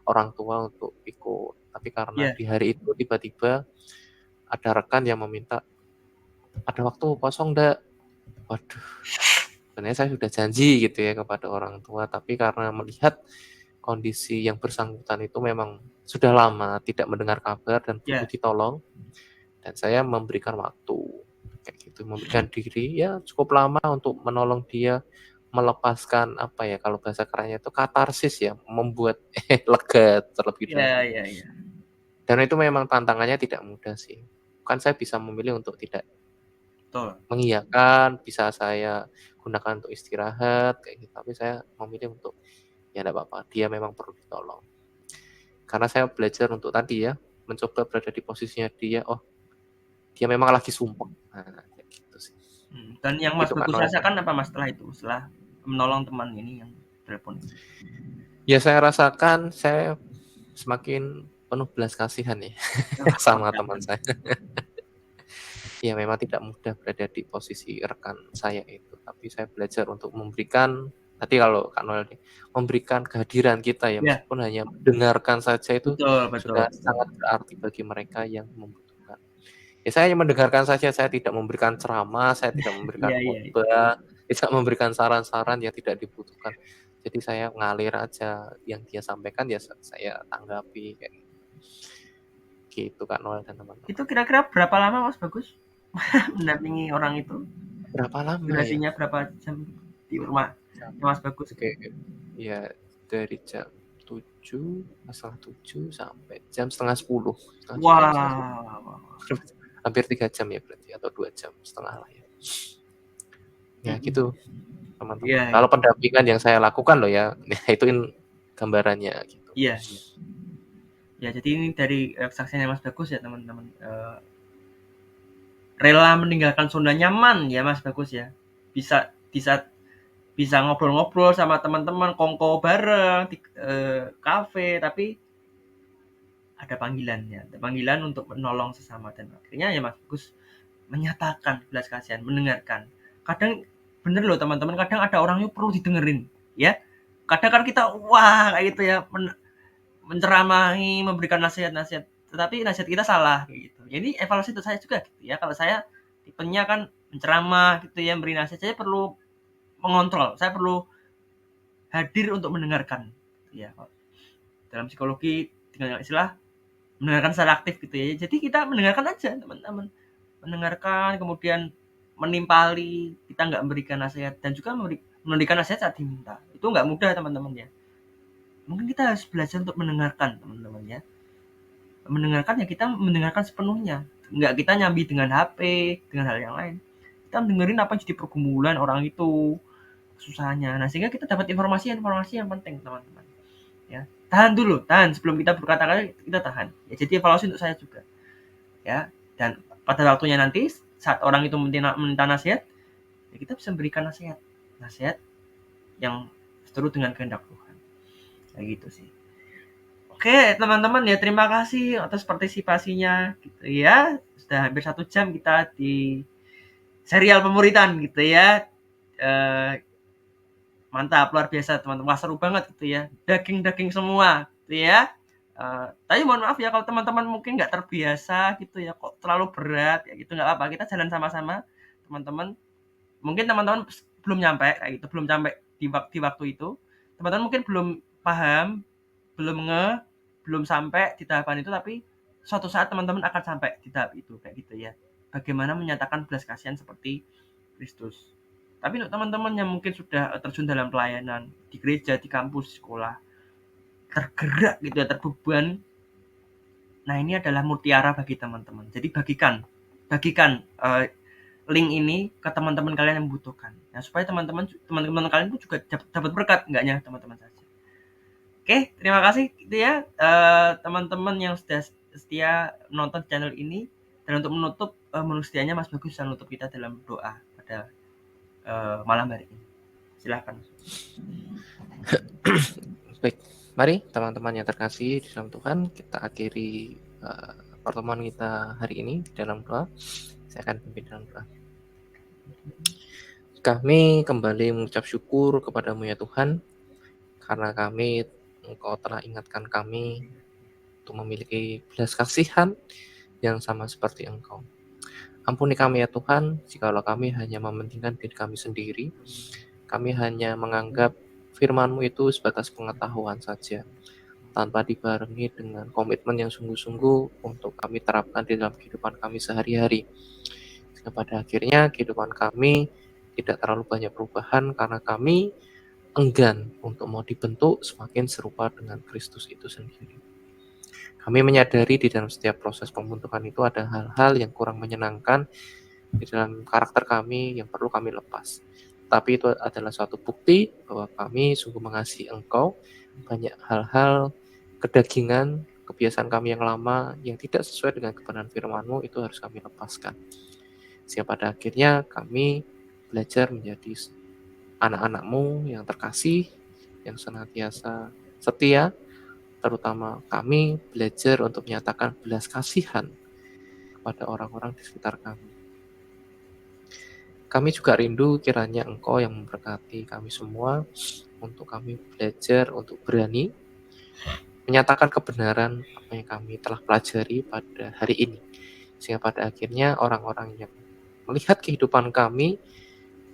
orang tua untuk ikut. Tapi karena Iya. di hari itu tiba-tiba ada rekan yang meminta, "Ada waktu kosong ndak?" Waduh, sebenarnya saya sudah janji gitu ya kepada orang tua, tapi karena melihat kondisi yang bersangkutan itu memang sudah lama tidak mendengar kabar dan butuh Iya. ditolong, dan saya memberikan waktu kayak gitu, memberikan diri ya cukup lama untuk menolong dia melepaskan kalau bahasa kerennya itu katarsis ya, membuat lega terlebih Iya, dahulu. iya, iya. Dan itu memang tantangannya tidak mudah sih. Kan saya bisa memilih untuk tidak Betul. mengiyakan, bisa saya gunakan untuk istirahat kayak gitu, tapi saya memilih untuk ya enggak apa-apa, dia memang perlu ditolong. Karena saya belajar untuk tadi ya, mencoba berada di posisinya dia, oh dia memang lagi sumpek. Nah, kayak gitu sih. Dan yang Mas Gitu Kak Bagus Noel. rasakan apa Mas setelah itu? Setelah menolong teman ini yang telepon ini? Ya saya rasakan saya semakin penuh belas kasihan ya sama teman saya. Ya memang tidak mudah berada di posisi rekan saya itu, tapi saya belajar untuk memberikan, tadi kalau Kak Noel nih, memberikan kehadiran kita ya, Iya, meskipun hanya mendengarkan saja itu betul, betul, sudah betul. sangat berarti bagi mereka yang membutuhkan. Ya saya hanya mendengarkan saja, saya tidak memberikan ceramah, saya tidak memberikan Iya, iya, iya. khotbah, tidak memberikan saran-saran yang tidak dibutuhkan. Jadi saya ngalir aja, yang dia sampaikan ya saya tanggapi kayak gitu Kak Noel dan teman-teman. Itu kira-kira berapa lama Mas Bagus mendampingi orang itu? Berapa lama ya? Durasinya berapa jam di rumah Mas Bagus? Oke, ya dari jam 7, setengah 7 sampai jam setengah 10, setengah 7 jam setengah 10. Wah, Hampir 3 jam ya berarti, atau 2 jam setengah lah ya. Ya gitu teman-teman. iya, Kalau iya, pendampingan yang saya lakukan loh ya, ituin gambarannya gitu. iya, iya. Ya, jadi ini dari kesaksiannya Mas Bagus ya teman-teman. Rela meninggalkan zona nyaman ya Mas Bagus ya. Bisa bisa bisa ngobrol-ngobrol sama teman-teman, kongko bareng di kafe, tapi ada panggilannya, ada panggilan untuk menolong sesama dan akhirnya ya Mas Bagus menyatakan belas kasihan, mendengarkan. Kadang bener loh teman-teman, kadang ada orang yang perlu didengerin ya. Kadang kan kita wah kayak gitu ya menceramahi, memberikan nasihat-nasihat, tetapi nasihat kita salah kayak gitu. Jadi evaluasi untuk saya juga gitu ya. Kalau saya tipenya kan menceramah gitu ya, memberi nasihat, saya perlu mengontrol, saya perlu hadir untuk mendengarkan. Ya, dalam psikologi dengan istilah mendengarkan secara aktif gitu ya. Jadi kita mendengarkan aja teman-teman, mendengarkan kemudian menimpali, kita nggak memberikan nasihat dan juga memberikan nasihat saat diminta. Itu nggak mudah teman-teman ya. Mungkin kita harus belajar untuk mendengarkan teman-teman ya. Mendengarkan ya kita mendengarkan sepenuhnya. Nggak kita nyambi dengan HP, dengan hal yang lain. Kita mendengarin apa yang jadi pergumulan orang itu, susahnya. Nah, sehingga kita dapat informasi-informasi yang penting teman-teman. Ya, tahan dulu, tahan sebelum kita berkata-kata, kita tahan. Ya, jadi evaluasi untuk saya juga. Ya, dan pada waktunya nanti saat orang itu minta nasihat, ya kita bisa memberikan nasihat. Nasihat yang seturut dengan kehendak Tuhan. Kayak gitu sih. Oke, teman-teman ya terima kasih atas partisipasinya gitu ya. Sudah hampir 1 jam kita di serial pemuritan gitu ya. Mantap, luar biasa teman-teman. Wah, seru banget gitu ya. Daging-daging semua gitu ya. Tapi mohon maaf ya kalau teman-teman mungkin nggak terbiasa gitu ya, kok terlalu berat ya gitu, nggak apa-apa. Kita jalan sama-sama teman-teman. Mungkin teman-teman belum nyampe kayak gitu, belum sampai di waktu itu. Teman-teman mungkin belum paham, belum sampai di tahapan itu, tapi suatu saat teman-teman akan sampai di tahap itu kayak gitu ya. Bagaimana menyatakan belas kasihan seperti Kristus. Tapi untuk teman-teman yang mungkin sudah terjun dalam pelayanan di gereja, di kampus, sekolah, tergerak gitu ya, terbeban. Nah, ini adalah mutiara bagi teman-teman. Jadi bagikan link ini ke teman-teman kalian yang membutuhkan. Nah, supaya teman-teman kalian pun juga dapat berkat, enggaknya teman-teman saja. Oke, terima kasih gitu ya teman-teman yang sudah setia menonton channel ini. Dan untuk menutup, menurut setianya Mas Bagus bisa menutup kita dalam doa pada malam hari ini. Silahkan. Baik, mari teman-teman yang terkasih di dalam Tuhan, kita akhiri pertemuan kita hari ini dalam doa. Saya akan pimpin dalam doa. Kami kembali mengucap syukur kepadamu ya Tuhan, karena Engkau telah ingatkan kami untuk memiliki belas kasihan yang sama seperti Engkau. Ampuni kami ya Tuhan, jikalau kami hanya mementingkan diri kami sendiri, kami hanya menganggap firman-Mu itu sebatas pengetahuan saja, tanpa dibarengi dengan komitmen yang sungguh-sungguh untuk kami terapkan di dalam kehidupan kami sehari-hari. Sehingga pada akhirnya kehidupan kami tidak terlalu banyak perubahan karena kami enggan untuk mau dibentuk semakin serupa dengan Kristus itu sendiri. Kami menyadari di dalam setiap proses pembentukan itu ada hal-hal yang kurang menyenangkan di dalam karakter kami yang perlu kami lepas. Tapi itu adalah suatu bukti bahwa kami sungguh mengasihi Engkau. Banyak hal-hal kedagingan, kebiasaan kami yang lama yang tidak sesuai dengan kebenaran firman-Mu itu harus kami lepaskan. Sehingga pada akhirnya kami belajar menjadi anak-anak-Mu yang terkasih, yang senantiasa setia, terutama kami belajar untuk menyatakan belas kasihan kepada orang-orang di sekitar kami. Kami juga rindu kiranya Engkau yang memberkati kami semua untuk kami belajar untuk berani menyatakan kebenaran apa yang kami telah pelajari pada hari ini. Sehingga pada akhirnya orang-orang yang melihat kehidupan kami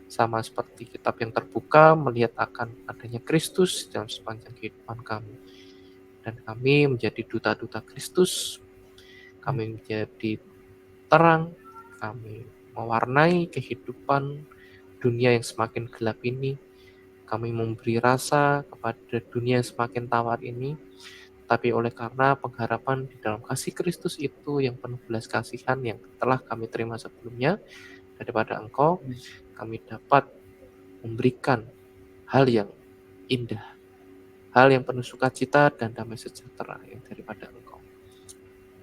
sama seperti kitab yang terbuka, melihat akan adanya Kristus dalam sepanjang kehidupan kami. Dan kami menjadi duta-duta Kristus, kami menjadi terang, kami mewarnai kehidupan dunia yang semakin gelap ini. Kami memberi rasa kepada dunia yang semakin tawar ini. Tapi oleh karena pengharapan di dalam kasih Kristus itu yang penuh belas kasihan yang telah kami terima sebelumnya daripada Engkau, kami dapat memberikan hal yang indah, hal yang penuh sukacita dan damai sejahtera yang daripada Engkau.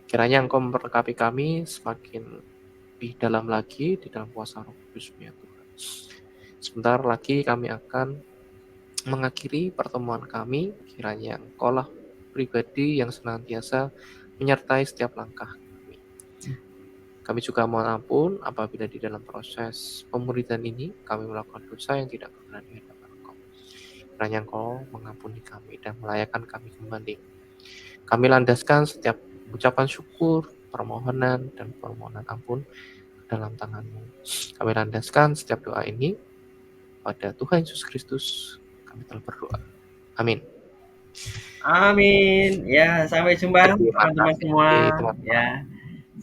Kiranya Engkau memperlengkapi kami semakin lebih dalam lagi di dalam kuasa Roh Kudus ya Tuhan. Sebentar lagi kami akan mengakhiri pertemuan kami. Kiranya Engkau lah pribadi yang senantiasa menyertai setiap langkah kami. Kami juga mohon ampun apabila di dalam proses pemuridan ini kami melakukan dosa yang tidak berkenan di hadapan Engkau. Kiranya Engkau mengampuni kami dan melayakkan kami kembali. Kami landaskan setiap ucapan syukur, permohonan, dan permohonan ampun dalam tangan-Mu. Kami landaskan setiap doa ini pada Tuhan Yesus Kristus. Kami telah berdoa. Amin. Amin. Ya, sampai jumpa teman-teman semua. Teman-teman. Ya,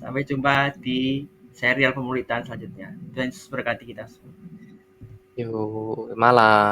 sampai jumpa di serial pemuridan selanjutnya. Tuhan Yesus berkati kita semua. Yuk, malam.